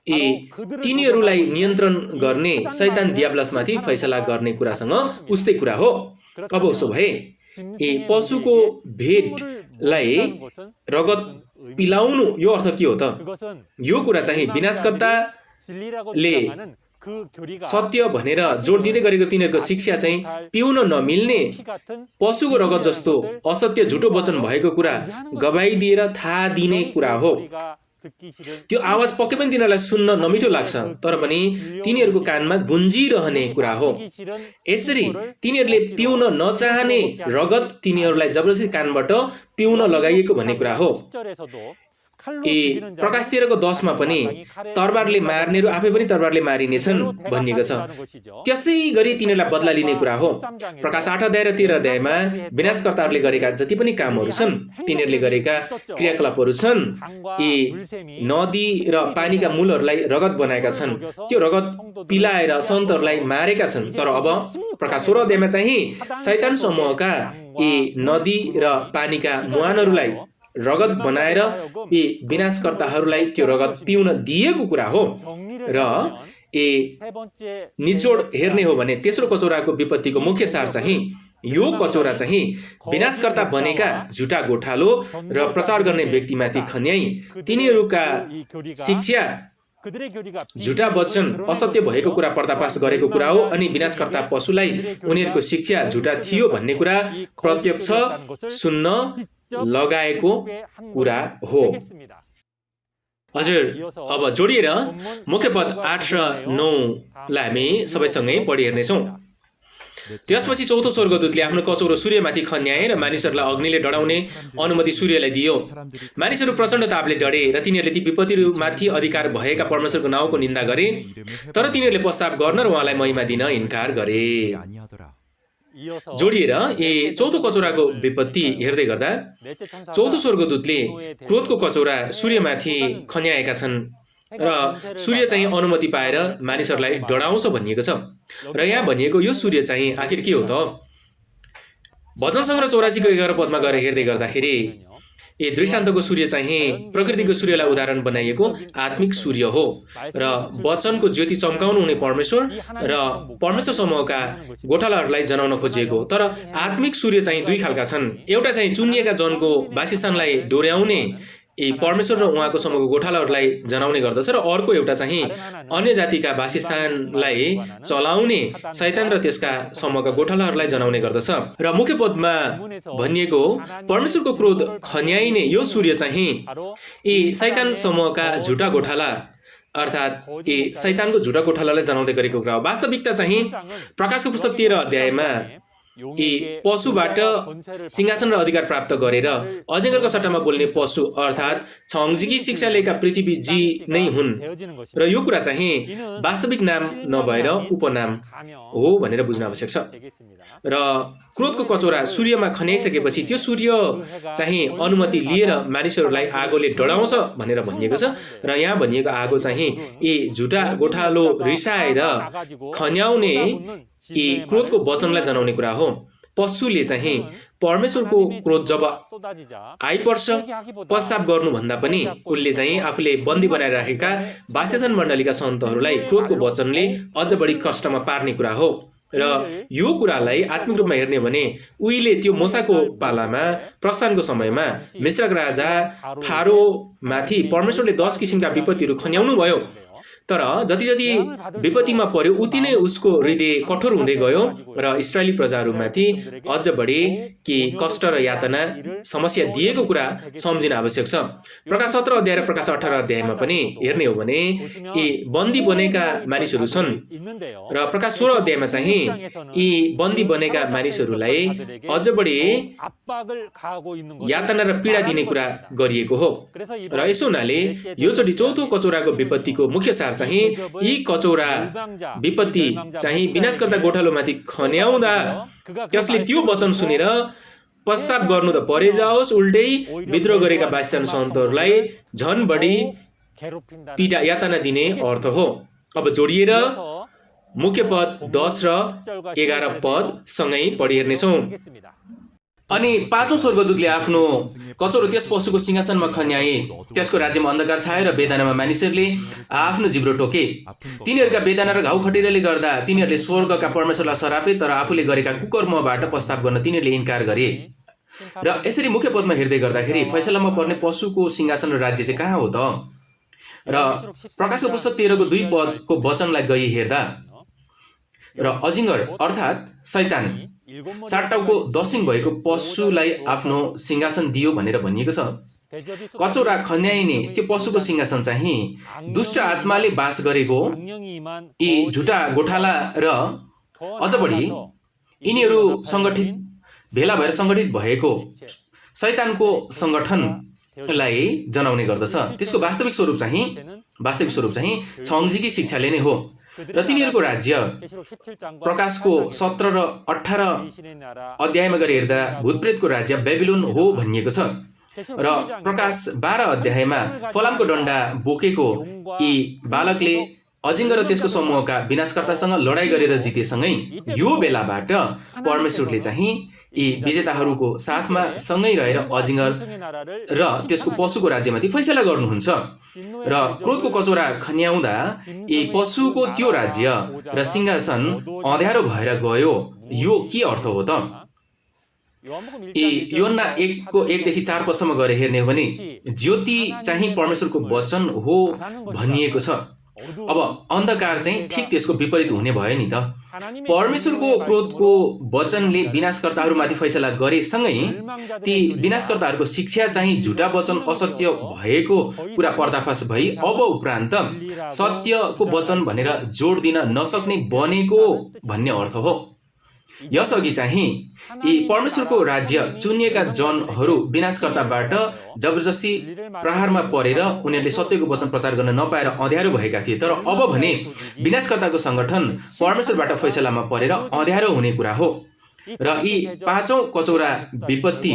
यी तिनीहरूलाई नियन्त्रण गर्ने शैतान दियाबलसमाथि फैसला गर्ने कुरासँग उस्तै कुरा हो। अब उसो भए यी पशुको भेटलाई रगत पिलाउनु यो अर्थ के हो त? यो कुरा चाहिँ विनाशकर्ताले सत्य भनेर जोड दिँदै गरेको तिनीहरूको शिक्षा चाहिँ पिउन नमिल्ने पशुको रगत जस्तो असत्य झुटो वचन भएको कुरा गवाई दिएर थाहा दिने कुरा हो। त्यो आवाज पक्कै पनि तिनीहरूलाई सुन्न नमिठो लाग्छ, तर पनि तिनीहरूको कानमा गुन्जिरहने कुरा हो। यसरी तिनीहरूले पिउन नचाहने रगत तिनीहरूलाई जबरजस्ती कानबाट पिउन लगाइएको भन्ने कुरा हो। प्रकाश 13:10 मा पनि तरबारले मार्नेहरू आफै पनि तरबारले मारिनेछन् भनिएको छ। त्यसै गरी तिनीहरूलाई बदला लिने कुरा हो। प्रकाश 8 अध्याय र 13 अध्यायमा विनाशकर्ताहरूले गरेका जति पनि कामहरू छन्, तिनीहरूले गरेका क्रियाकलापहरू छन्, यी नदी र पानीका मूलहरूलाई रगत बनाएका छन्, त्यो रगत पिलाएर सन्तहरूलाई मारेका छन्। तर अब प्रकाश 16 अध्यायमा चाहिँ शैतान समूहका यी नदी र पानीका मुहानहरूलाई रगत बनाएर यी विनाशकर्ताहरूलाई त्यो रगत पिउन दिएको कुरा हो। र निचोड हेर्ने हो भने तेस्रो कचौराको विपत्तिको मुख्य सार चाहिँ यो कचौरा चाहिँ विनाशकर्ता बनेका झुटा गोठालो र प्रचार गर्ने व्यक्तिमाथि खन्याई, तिनीहरूका शिक्षा झुटा वचन असत्य भएको कुरा पर्दाफास गरेको कुरा हो। अनि विनाशकर्ता पशुलाई उनीहरूको शिक्षा झुटा थियो भन्ने कुरा प्रत्यक्ष सुन्न लगाएको कुरा हो। हजुर, अब जोडिएर मुख्य पद 8 र 9 लाई हामी सबैसँगै पढि हेर्नेछौँ। त्यसपछि चौथो स्वर्गदूतले आफ्नो कचौरो सूर्यमाथि खन्याए र मानिसहरूलाई अग्निले डढाउने अनुमति सूर्यलाई दियो। मानिसहरू प्रचण्ड तापले डढे र तिनीहरूले ती विपत्तिहरूमाथि अधिकार भएका परमेश्वरको नाउँको निन्दा गरे, तर तिनीहरूले प्रस्ताव गर्न र उहाँलाई महिमा दिन इन्कार गरे। जोडिएर चौथो कचौराको विपत्ति हेर्दै गर्दा चौथो स्वर्गदूतले क्रोधको कचौरा सूर्यमाथि खन्याएका छन् र सूर्य चाहिँ अनुमति पाएर मानिसहरूलाई डढाउँछ भनिएको छ। र यहाँ भनिएको यो सूर्य चाहिँ आखिर के हो त? भजन सङ्ग्रह 84 को 11 पदमा गएर हेर्दै गर्दाखेरि दृष्टान्तको सूर्य चाहिँ प्रकृतिको सूर्यलाई उदाहरण बनाइएको आत्मिक सूर्य हो र वचनको ज्योति चम्काउनु हुने परमेश्वर र परमेश्वर समूहका गोठालाहरूलाई जनाउन खोजिएको। तर आत्मिक सूर्य चाहिँ दुई खालका छन्। एउटा चाहिँ चुनिएका जनको वासस्थानलाई डोर्याउने परमेश्वर र उहाँको समूहको गोठालाहरूलाई जनाउने गर्दछ, र अर्को एउटा चाहिँ अन्य जातिका वासस्थानलाई चलाउने शैतान र त्यसका समूहका गोठालाहरूलाई जनाउने गर्दछ। र मुख्य पदमा भनिएको परमेश्वरको क्रोध खन्याइने यो सूर्य चाहिँ यी शैतान समूहका झुटा गोठाला अर्थात् यी शैतानको झुटा गोठालालाई जनाउँदै गरेको कुरा हो। वास्तविकता चाहिँ प्रकाशको पुस्तक 13 अध्यायमा यी पशुबाट सिंहासन र अधिकार प्राप्त गरेर अजगरको सट्टामा बोल्ने पशु अर्थात् छङ्जीकी शिक्षा लिएका पृथ्वीजी नै हुन्, र यो कुरा चाहिँ वास्तविक नाम नभएर उपनाम हो भनेर बुझ्न आवश्यक छ। र क्रोधको कचौरा सूर्यमा खन्याइसकेपछि त्यो सूर्य चाहिँ अनुमति लिएर मानिसहरूलाई आगोले डढाउँछ भनेर भनिएको छ। र यहाँ भनिएको आगो चाहिँ यी झुटा गोठालो रिसाएर खन्याउने यी क्रोधको वचनलाई जनाउने कुरा हो। पशुले चाहिँ परमेश्वरको क्रोध जब आइपर्छ प्रस्ताव गर्नुभन्दा पनि उसले चाहिँ आफूले बन्दी बनाएर राखेका वासस्थान मण्डलीका सन्तहरूलाई क्रोधको वचनले अझ बढी कष्टमा पार्ने कुरा हो। र यो कुरालाई आत्मिक रूपमा हेर्ने भने उहिले त्यो मोसाको पालामा प्रस्थानको समयमा मिस्रका राजा फारोमाथि परमेश्वरले 10 किसिमका विपत्तिहरू खन्याउनु भयो। तर जति जति विपत्तिमा पर्यो उति नै उसको हृदय कठोर हुँदै गयो र इस्राएली प्रजाहरूमाथि अझ बढी कि कष्ट र यातना समस्या दिएको कुरा सम्झिन आवश्यक छ। प्रकाश 17 अध्याय र प्रकाश 18 अध्यायमा पनि हेर्ने हो भने यी बन्दी बनेका मानिसहरू छन् र प्रकाश 16 अध्यायमा चाहिँ यी बन्दी बनेका मानिसहरूलाई अझ बढी यातना र पीडा दिने कुरा गरिएको हो। र यसो हुनाले योचोटि चौथो कचौराको विपत्तिको मुख्य सार चाहिँ यी कचौरा विपत्ति चाहिँ विनाशकर्ता गोठालोमाथि खन्याउँदा त्यसले त्यो वचन सुनेर प्रस्ताव गर्नु त परे जाओस्, उल्टै विद्रोह गरेका वासस्थान सन्तहरूलाई झन बढी पीडा यातना दिने अर्थ हो। अब जोडिएर मुख्य पद 10 र 11 पद सँगै पढि हेर्नेछौँ। अनि पाँचौं स्वर्गदूतले आफ्नो कचौरो त्यस पशुको सिंहासनमा खन्याए। त्यसको राज्यमा अन्धकार छायो र वेदनामा मानिसहरूले आफ्नो जिब्रो टोके। तिनीहरूका वेदना र घाउ खटिराले गर्दा तिनीहरूले स्वर्गका परमेश्वरलाई सरापे, तर आफूले गरेका कुकर्मबाट प्रस्ताव गर्न तिनीहरूले इन्कार गरे। र यसरी मुख्य पदमा हेर्दै गर्दाखेरि फैसलामा पर्ने पशुको सिंहासन र राज्य चाहिँ कहाँ हो त? र प्रकाशको पुस्तक 13 को 2 पदको वचनलाई गई हेर्दा र अजिङ्गर अर्थात् शैतान 7 टाउको दक्षिण भएको पशुलाई आफ्नो सिंहासन दियो भनेर भनिएको छ। कचौरा खन्याइने त्यो पशुको सिंहासन चाहिँ दुष्ट आत्माले बास गरेको यी झुटा गोठाला र अझ बढी यिनीहरू सङ्गठित भेला भएर सङ्गठित भएको शैतानको सङ्गठनलाई जनाउने गर्दछ। त्यसको वास्तविक स्वरूप चाहिँ छङ्जीकी शिक्षाले नै हो र तिनीहरूको राज्य प्रकाशको 17 र 18 अध्यायमा गएर हेर्दा भूतप्रेतको राज्य बेबिलोन हो भनिएको छ र प्रकाश 12 अध्यायमा फलामको डन्डा बोकेको यी बालकले अजिङ्गर र त्यसको समूहका विनाशकर्तासँग लडाई गरेर जितेसँगै यो बेलाबाट परमेश्वरले चाहिँ यी विजेताहरूको साथमा सँगै रहेर अजिङ्गर र त्यसको पशुको राज्यमाथि फैसला गर्नुहुन्छ र क्रोधको कचौरा खन्याउँदा यी पशुको त्यो राज्य र सिंहासन अँध्यारो भएर गयो। यो के अर्थ हो त? योहन्ना 1 को 1 देखि 4 पदसम्म गएर हेर्ने हो भने ज्योति चाहिँ परमेश्वरको वचन हो भनिएको छ। अब अन्धकार चाहिँ ठिक त्यसको विपरीत हुने भयो नि त। परमेश्वरको क्रोधको वचनले विनाशकर्ताहरूमाथि फैसला गरेसँगै ती विनाशकर्ताहरूको शिक्षा चाहिँ झुटा वचन असत्य भएको कुरा पर्दाफास भई अब उपरान्त सत्यको वचन भनेर जोड दिन नसक्ने बनेको भन्ने अर्थ हो। यसअघि चाहिँ यी परमेश्वरको राज्य चुनिएका जनहरू विनाशकर्ताबाट जबरजस्ती प्रहारमा परेर उनीहरूले सत्यको वचन प्रचार गर्न नपाएर अँध्यारो भएका थिए। तर अब भने विनाशकर्ताको सङ्गठन परमेश्वरबाट फैसलामा परेर अँध्यारो हुने कुरा हो र यी 5औं कचौरा विपत्ति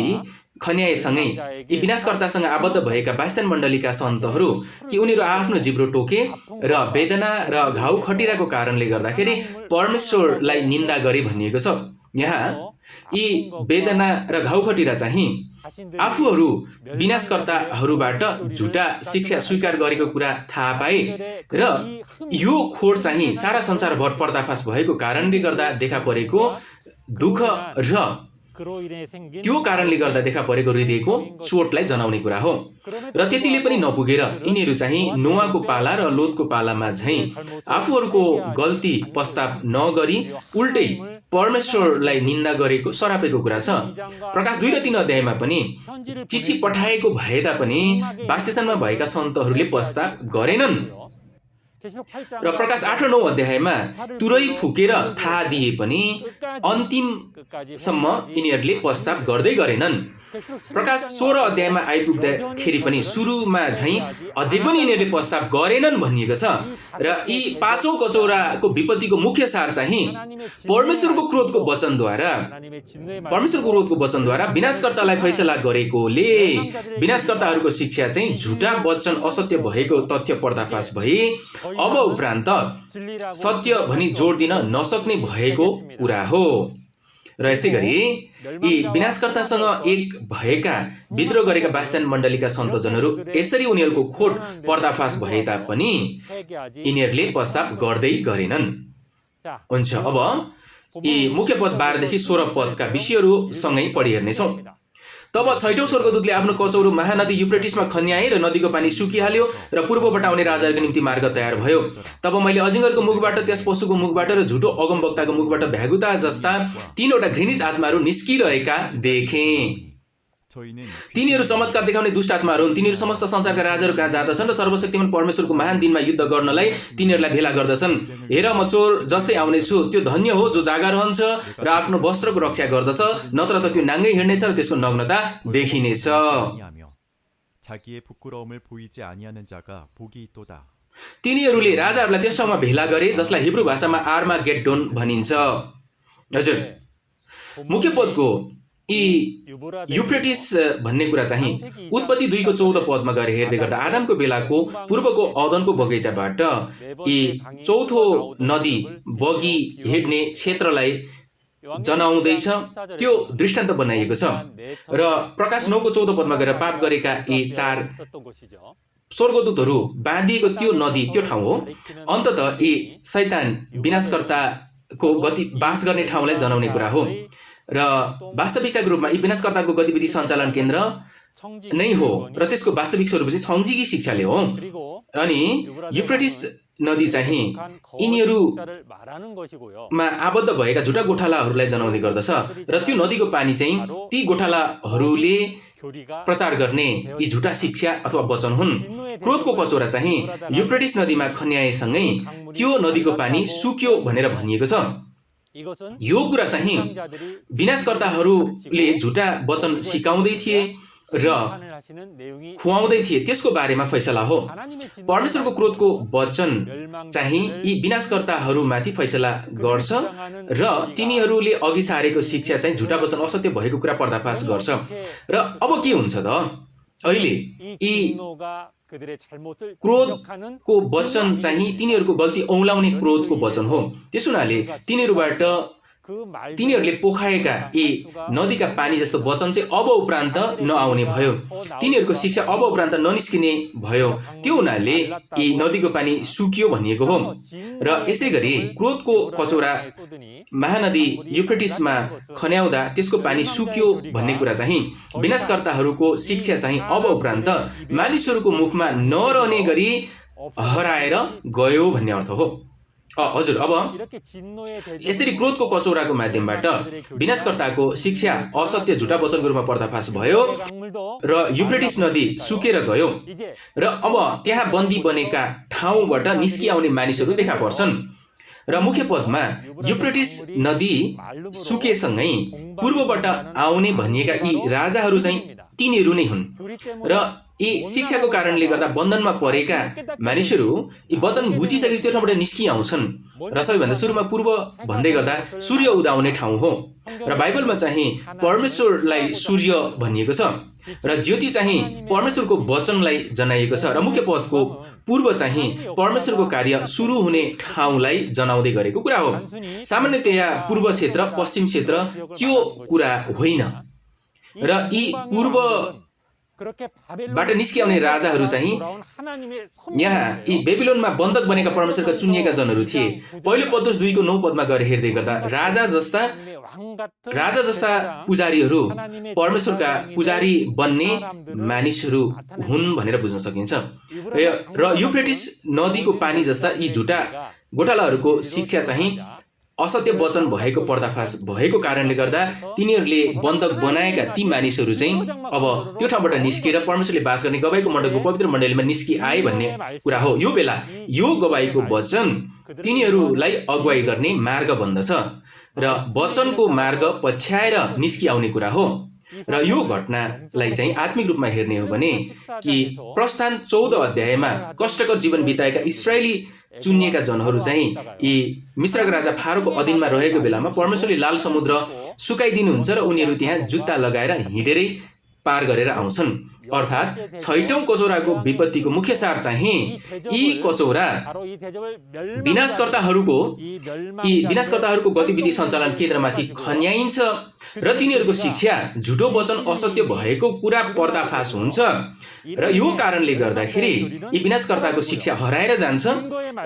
खन्याएसँगै यी विनाशकर्तासँग आबद्ध भएका 22 मण्डलीका सन्तहरू कि उनीहरू आफ्नो जिब्रो टोके र वेदना र घाउ खटिराको कारणले गर्दाखेरि परमेश्वरलाई निन्दा गरे भनिएको छ। यहाँ यी वेदना र घाउ खटिरा चाहिँ आफूहरू विनाशकर्ताहरूबाट झुटा शिक्षा स्वीकार गरेको कुरा थाहा पाए र यो खोड चाहिँ सारा संसारभर पर्दाफास भएको कारणले गर्दा देखा परेको दुःख र त्यो कारणले गर्दा देखा परेको हृदयको चोटलाई जनाउने कुरा हो। र त्यतिले पनि नपुगेर यिनीहरू चाहिँ नोआको पाला र लोतको पालामा चाहिँ आफूहरूको गल्ती पस्ताव नगरी उल्टै परमेश्वरलाई निन्दा गरेको सरापेको कुरा छ। प्रकाश 2 र 3 अध्यायमा पनि चिठी पठाएको भए तापनि वासस्थानमा भएका सन्तहरूले पस्ताव गरेनन् र प्रकाश 8 र 9 अध्यायमा तुरै फुकेर थाहा दिए पनि अन्तिमसम्म यिनीहरूले प्रस्ताव गर्दै गरेनन्। प्रकाश 16 अध्यायमा आइपुग्दाखेरि पनि सुरुमा चाहिँ अझै पनि यिनीहरूले प्रस्ताव गरेनन् भनिएको छ र यी 5औं कचौराको विपत्तिको मुख्य सार चाहिँ परमेश्वरको क्रोधको वचनद्वारा विनाशकर्तालाई फैसला गरेकोले विनाशकर्ताहरूको शिक्षा चाहिँ झुटा वचन असत्य भएको तथ्य पर्दाफास भई अब उपरान्त सत्य भनी जोड दिन नसक्ने भएको कुरा हो। र यसै गरी यी विनाशकर्तासँग एक भएका विद्रोह गरेका 22 मण्डलीका सन्तजनहरू यसरी उनीहरूको खोट पर्दाफास भए तापनि यिनीहरूले प्रस्ताव गर्दै गरेनन्। हुन्छ, अब यी मुख्य पद 12 देखि 16 पदका विषयहरू सँगै पढि हेर्नेछौँ। तब 6औं स्वर्गदूतले आफ्नो कचौरो महानदी युफ्रेटिसमा खन्याए र नदीको पानी सुकिहाल्यो र पूर्वबाट आउने राजाहरूको निम्ति मार्ग तयार भयो। तब मैले अजिङ्गरको मुखबाट, त्यस पशुको मुखबाट र झुटो अगमवक्ताको मुखबाट भ्यागुता जस्ता 3वटा घृणित आत्माहरू निस्किरहेका देखेँ। तिनीहरू चमत्कार देखाउने दुष्ट आत्माहरू हुन्। तिनीहरू समस्त संसारका राजाहरू कहाँ जाँदछन् र सर्वशक्तिमान परमेश्वरको महान दिनमा युद्ध गर्नलाई तिनीहरूलाई भेला गर्दछन्। हेर, म चोर जस्तै आउनेछु। त्यो धन्य हो जो जागा रहन्छ र आफ्नो वस्त्रको रक्षा गर्दछ, नत्र त त्यो नाङ्गै हिँड्नेछ र त्यसको नग्नता देखिनेछ। तिनीहरूले राजाहरूलाई त्यस ठाउँमा भेला गरे जसलाई हिब्रू भाषामा आर्मागेड्डोन भनिन्छ। हजुर, मुख्य पदको युफ्रेटिस भन्ने कुरा चाहिँ उत्पत्ति 2 को 14 पदमा गएर हेर्दै गर्दा आदमको बेलाको पूर्वको अदनको बगैँचाबाट यी चौथो नदी बगी हिँड्ने क्षेत्रलाई जनाउँदैछ। त्यो दृष्टान्त बनाइएको छ र प्रकाश 9 को 14 पदमा गएर पाप गरेका यी 4 स्वर्गदूतहरू बाँधिएको त्यो नदी त्यो ठाउँ हो। अन्ततः यी शैतान विनाशकर्ताको बास गर्ने ठाउँलाई जनाउने कुरा हो र वास्तविकताको रूपमा यी विनाशकर्ताको गतिविधि सञ्चालन केन्द्र नै हो र त्यसको वास्तविक स्वरूप चाहिँ छङ्जीकी शिक्षाले हो। अनि युफ्रेटिस नदी चाहिँ यिनीहरूमा आबद्ध भएका झुटा गोठालाहरूलाई जनाउने गर्दछ र त्यो नदीको पानी चाहिँ ती गोठालाहरूले प्रचार गर्ने यी झुटा शिक्षा अथवा वचन हुन्। क्रोधको कचौरा चाहिँ युफ्रेटिस नदीमा खन्याएसँगै त्यो नदीको पानी सुक्यो भनेर भनिएको छ। यो कुरा चाहिँ विनाशकर्ताहरूले झुटा वचन सिकाउँदै थिए र खुवाउँदै थिए त्यसको बारेमा फैसला हो। परमेश्वरको क्रोधको वचन चाहिँ यी विनाशकर्ताहरूमाथि फैसला गर्छ र तिनीहरूले अघि सारेको शिक्षा चाहिँ झुटा वचन असत्य भएको कुरा पर्दाफास गर्छ। र अब के हुन्छ त, अहिले यी क्रोधको वचन चाहिँ तिनीहरूको गल्ती औँलाउने क्रोधको वचन हो। त्यस हुनाले तिनीहरूले पोखाएका यी नदीका पानी जस्तो वचन चाहिँ अब उपरान्त नआउने भयो, तिनीहरूको शिक्षा अब उपरान्त ननिस्किने भयो। त्यो हुनाले यी नदीको पानी सुक्यो भनिएको हो। र यसै गरी क्रोधको कचौरा महानदी युफ्रेटिसमा खन्याउँदा त्यसको पानी सुक्यो भन्ने कुरा चाहिँ विनाशकर्ताहरूको शिक्षा चाहिँ अब उपरान्त मानिसहरूको मुखमा नरहने गरी हराएर गयो भन्ने अर्थ हो। हजुर, अब यसरी क्रोधको कचौराको माध्यमबाट विनाशकर्ताको शिक्षा असत्य झुटा वचनको रूपमा पर्दाफास भयो र युफ्रेटिस नदी सुकेर गयो र अब त्यहाँ बन्दी बनेका ठाउँबाट निस्किआउने मानिसहरू देखा पर्छन्। र मुख्य पदमा युफ्रेटिस नदी सुकेसँगै पूर्वबाट आउने भनिएका यी राजाहरू चाहिँ तिनीहरू नै हुन्। र यी शिक्षाको कारणले गर्दा बन्धनमा परेका मानिसहरू यी वचन बुझिसकेपछि त्यो ठाउँबाट निस्किआउँछन्। र सबैभन्दा सुरुमा पूर्व भन्दै गर्दा सूर्य उदाउने ठाउँ हो र बाइबलमा चाहिँ परमेश्वरलाई सूर्य भनिएको छ र ज्योति चाहिँ परमेश्वरको वचनलाई जनाइएको छ र मुख्य पदको पूर्व चाहिँ परमेश्वरको कार्य सुरु हुने ठाउँलाई जनाउँदै गरेको कुरा हो। सामान्यतया पूर्व क्षेत्र पश्चिम क्षेत्र त्यो कुरा होइन र यी पूर्वबाट निस्किआउने राजाहरू चाहिँ यहाँ यी बेबिलोनमा बन्धक बनेका परमेश्वरका चुनिएका जनहरू थिए। पहिलो पत्रुस 2:9 गएर हेर्दै गर्दा राजा जस्ता पुजारीहरू परमेश्वरका पुजारी बन्ने मानिसहरू हुन् भनेर बुझ्न सकिन्छ। र युफ्रेटिस नदीको पानी जस्ता यी झुटा गोठालाहरूको शिक्षा चाहिँ असत्य वचन भएको पर्दाफास भएको कारणले गर्दा तिनीहरूले बन्धक बनाएका ती मानिसहरू चाहिँ अब त्यो ठाउँबाट निस्किएर परमेश्वरले बास गर्ने गवाईको मण्डलको पवित्र मण्डलीमा निस्किआए भन्ने कुरा हो। यो बेला यो गवाईको वचन तिनीहरूलाई अगुवाई गर्ने मार्ग बन्दछ र वचनको मार्ग पछ्याएर निस्किआउने कुरा हो। र यो घटनालाई चाहिँ आत्मिक रूपमा हेर्ने हो भने कि प्रस्थान 14 अध्यायमा कष्टकर जीवन बिताएका इस्राएली चुनिएका जनहरू चाहिँ यी मिस्रका राजा फारोको अधीनमा रहेको बेलामा परमेश्वरले लाल समुद्र सुकाइदिनुहुन्छ र उनीहरू त्यहाँ जुत्ता लगाएर हिँडेरै पार गरेर आउँछन्। अर्थात् 6औं कचौराको विपत्तिको मुख्य सार चाहिँ यी कचौरा विनाशकर्ताहरूको गतिविधि सञ्चालन केन्द्रमाथि खन्याइन्छ र तिनीहरूको शिक्षा झुटो वचन असत्य भएको कुरा पर्दाफास हुन्छ र यो कारणले गर्दाखेरि यी विनाशकर्ताको शिक्षा हराएर जान्छ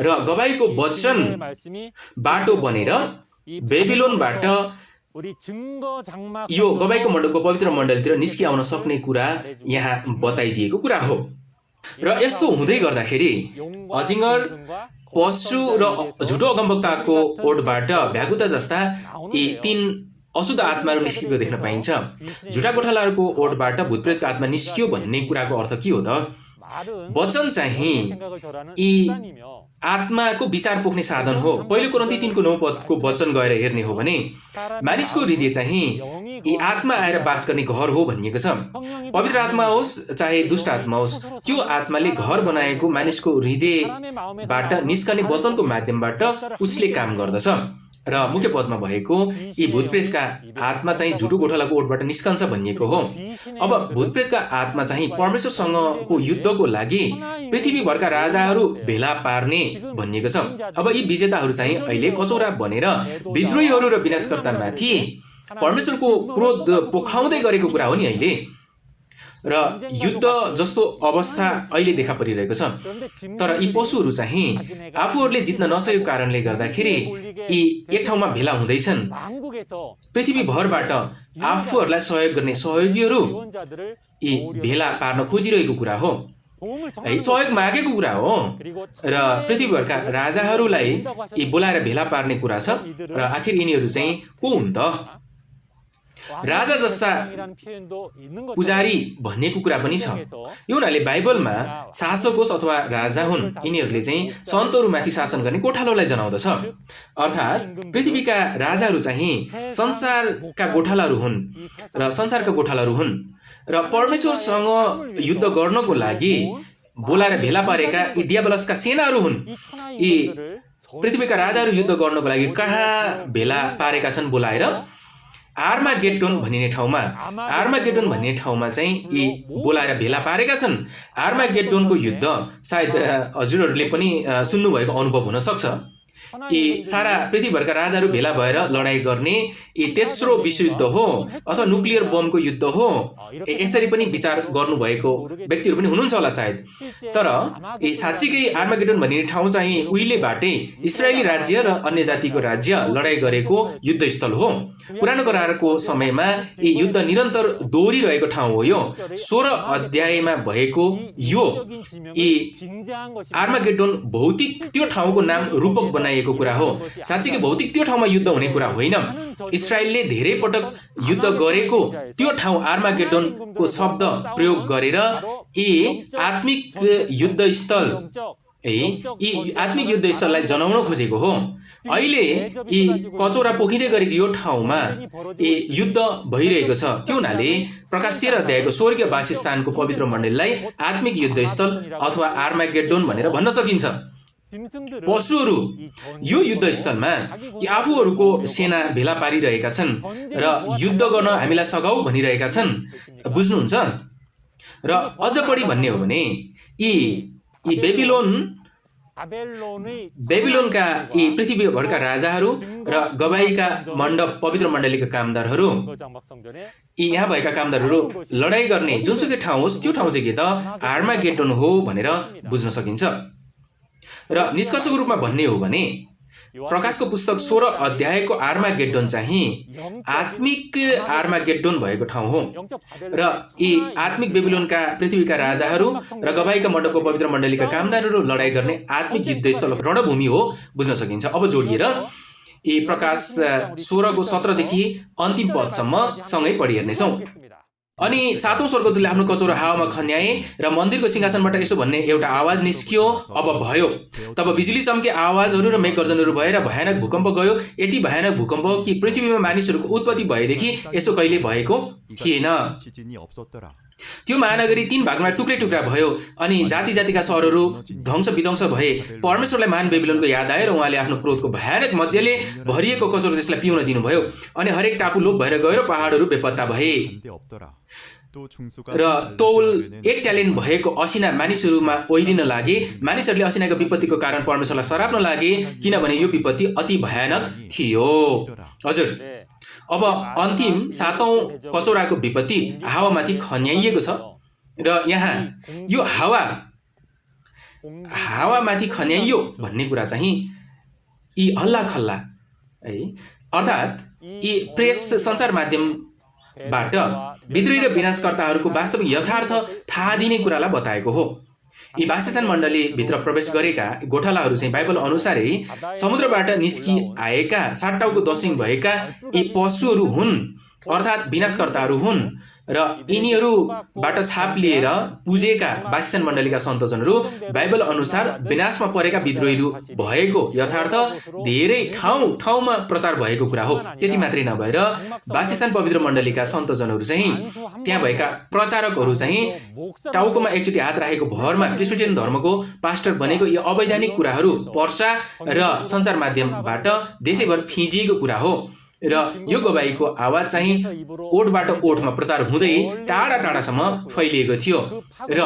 र गवाईको वचन बाटो बनेर बेबिलोनबाट यो गवाईको मण्डलको पवित्र मण्डलतिर निस्किआउन सक्ने कुरा यहाँ बताइदिएको कुरा हो। र यस्तो हुँदै गर्दाखेरि अजिङ्गर पशु र झुटो अगमवक्ताको ओठबाट भ्यागुता जस्ता यी 3 अशुद्ध आत्माहरू निस्किएको देख्न पाइन्छ। झुटा गोठालाहरूको ओठबाट भूतप्रेतको आत्मा निस्कियो भन्ने कुराको अर्थ के हो त? वचन चाहिँ यी आत्माको विचार पोख्ने साधन हो। पहिलो कोरिन्थी 3:9 वचन गएर हेर्ने हो भने मानिसको हृदय चाहिँ यी आत्मा आएर बास गर्ने घर हो भनिएको छ। पवित्र आत्मा होस् चाहे दुष्ट आत्मा होस्, त्यो आत्माले घर बनाएको मानिसको हृदयबाट निस्कने वचनको माध्यमबाट उसले काम गर्दछ। र मुख्य पदमा भएको यी भूतप्रेतका आत्मा चाहिँ झुटो गोठालाको ओठबाट निस्कन्छ भनिएको हो। अब भूतप्रेतका आत्मा चाहिँ परमेश्वरसँगको युद्धको लागि पृथ्वीभरका राजाहरू भेला पार्ने भनिएको छ। अब यी विजेताहरू चाहिँ अहिले कचौरा बनेर विद्रोहीहरू र विनाशकर्तामाथि परमेश्वरको क्रोध पोखाउँदै गरेको कुरा हो नि अहिले। र युद्ध जस्तो अवस्था अहिले देखा परिरहेको छ। तर यी पशुहरू चाहिँ आफूहरूले जित्न नसकेको कारणले गर्दाखेरि यी एक ठाउँमा भेला हुँदैछन्। पृथ्वीभरबाट आफूहरूलाई सहयोग गर्ने सहयोगीहरू यी भेला पार्न खोजिरहेको कुरा हो। है सहयोग मागेको कुरा हो र पृथ्वीभरका राजाहरूलाई यी बोलाएर भेला पार्ने कुरा छ र आखिर यिनीहरू चाहिँ को हुन् त? राजा जस्ता पुजारी भन्नेको कुरा पनि छ। यो हुनाले बाइबलमा शासक होस् अथवा राजा हुन्, यिनीहरूले चाहिँ सन्तहरूमाथि शासन गर्ने गोठालोलाई जनाउँदछ। अर्थात् पृथ्वीका राजाहरू चाहिँ संसारका गोठालाहरू हुन् र संसारका गोठालाहरू हुन् र परमेश्वरसँग युद्ध गर्नको लागि बोलाएर भेला पारेका यी दियाबलसका सेनाहरू हुन्। यी पृथ्वीका राजाहरू युद्ध गर्नको लागि कहाँ भेला पारेका छन् बोलाएर? आर्मागेड्डोन भनिने ठाउँमा चाहिँ यी बोलाएर भेला पारेका छन्। आर्मागेड्डोनको युद्ध सायद हजुरहरूले पनि सुन्नुभएको अनुभव हुन सक्छ। यी सारा पृथ्वीभरका राजाहरू भेला भएर लडाइँ गर्ने यी तेस्रो विश्वयुद्ध हो अथवा न्युक्लियर बमको युद्ध हो, यसरी पनि विचार गर्नुभएको व्यक्तिहरू पनि हुनुहुन्छ होला सायद। तर यी साँच्चीकै आर्मागेड्डोन भनिने ठाउँ चाहिँ उहिलेबाटै इस्राएली राज्य र अन्य जातिको राज्य लडाइँ गरेको युद्धस्थल हो। पुरानो करारको समयमा यी युद्ध निरन्तर दोहोरिरहेको ठाउँ हो। यो 16 अध्यायमा भएको यो यी आर्मागेड्डोन भौतिक त्यो ठाउँको नाम रूपक बनाइएको कुरा हो। साँच्चीकै भौतिक त्यो ठाउँमा युद्ध हुने कुरा होइन। इस्राएलले धेरै पटक युद्ध गरेको त्यो ठाउँ आर्मागेड्डोनको शब्द प्रयोग गरेर यी आत्मिक युद्धस्थल युद्धस्थललाई जनाउन खोजेको हो। अहिले यी कचौरा पोखिँदै गरेको यो ठाउँमा यी युद्ध भइरहेको छ। त्यो हुनाले प्रकाश 13 अध्यायको स्वर्गीय वासस्थानको पवित्र मण्डलीलाई आत्मिक युद्धस्थल अथवा आर्मागेड्डोन भनेर भन्न सकिन्छ। पशुहरू यो युद्धस्थलमा कि आफूहरूको सेना भेला पारिरहेका छन् र युद्ध गर्न हामीलाई सघाउ भनिरहेका छन्, बुझ्नुहुन्छ? र अझ बढी भन्ने हो भने यी बेबिलोनका यी पृथ्वीभरका राजाहरू र गवाईका मण्डप पवित्र मण्डलीका कामदारहरू, यी यहाँ भएका कामदारहरू लडाइँ गर्ने जुनसुकै ठाउँ होस् त्यो ठाउँ चाहिँ के त? आर्मागेड्डोन हो भनेर बुझ्न सकिन्छ। र निष्कर्षको रूपमा भन्ने हो भने प्रकाशको पुस्तक 16 अध्यायको आर्मागेड्डोन चाहिँ आत्मिक आर्मागेड्डोन भएको ठाउँ हो र यी आत्मिक बेबिलोनका पृथ्वीका राजाहरू र गवाईका मण्डपको पवित्र मण्डलीका कामदारहरू लडाइँ गर्ने आत्मिक युद्धस्थल रणभूमि हो, बुझ्न सकिन्छ। अब जोडिएर यी प्रकाश 16 को 17 देखि अन्तिम पदसम्म सँगै पढि हेर्नेछौँ। अनि सातौं स्वर्गदूतले आफ्नो कचौरा हावामा खन्याए र मन्दिरको सिंहासनबाट यसो भन्ने एउटा आवाज निस्कियो, अब भयो। तब बिजुली चम्के, आवाजहरू र मेघगर्जनहरू भएर भयानक भूकम्प गयो। यति भयानक भूकम्प कि पृथ्वीमा मानिसहरूको उत्पत्ति भएदेखि यसो कहिले भएको थिएन। त्यो महानगरी 3 भागमा टुक्रै टुक्रा भयो अनि जाति जातिका सहरहरू ध्वंस विध्वंस भए। परमेश्वरलाई महान बेबिलोनको याद आयो र उहाँले आफ्नो क्रोधको भयानक मध्यले भरिएको कचौरा त्यसलाई पिउन दिनुभयो अनि हरेक टापु लोप भएर गयो र पहाडहरू बेपत्ता भए र तौल 1 ट्यालेन्ट भएको असिना मानिसहरूमा ओइरिन लागे। मानिसहरूले असिनाको विपत्तिको कारण परमेश्वरलाई सराप्न लागे किनभने यो विपत्ति अति भयानक थियो। हजुर, अब अन्तिम 7औं कचौराको विपत्ति हावामाथि खन्याइएको छ र यहाँ यो हावामाथि खन्याइयो भन्ने कुरा चाहिँ यी हल्ला खल्ला है, अर्थात् यी प्रेस सञ्चार माध्यमबाट विद्रोही र विनाशकर्ताहरूको वास्तविक यथार्थ थाहा दिने कुरालाई बताएको हो। यी वासस्थान मण्डली भित्र प्रवेश गरेका गोठालाहरू चाहिँ बाइबल अनुसारै समुद्रबाट निस्किआएका 7 टाउको दक्षिण भएका यी पशुहरू हुन्, अर्थात् विनाशकर्ताहरू हुन् र यिनीहरूबाट छाप लिएर पुजेका वासस्थान मण्डलीका सन्तजनहरू बाइबल अनुसार विनाशमा परेका विद्रोहीहरू भएको यथार्थ धेरै ठाउँमा प्रचार भएको कुरा हो। त्यति मात्रै नभएर वासस्थान पवित्र मण्डलीका सन्तजनहरू चाहिँ त्यहाँ भएका प्रचारकहरू चाहिँ टाउकोमा एकचोटि हात राखेको भरमा प्रेस्बिटेरियन धर्मको पास्टर बनेको यी अवैधानिक कुराहरू पर्चा र सञ्चार माध्यमबाट देशैभर फिजिएको कुरा हो र यो गवाईको आवाज चाहिँ ओठबाट ओठमा प्रचार हुँदै टाढा टाढासम्म फैलिएको थियो र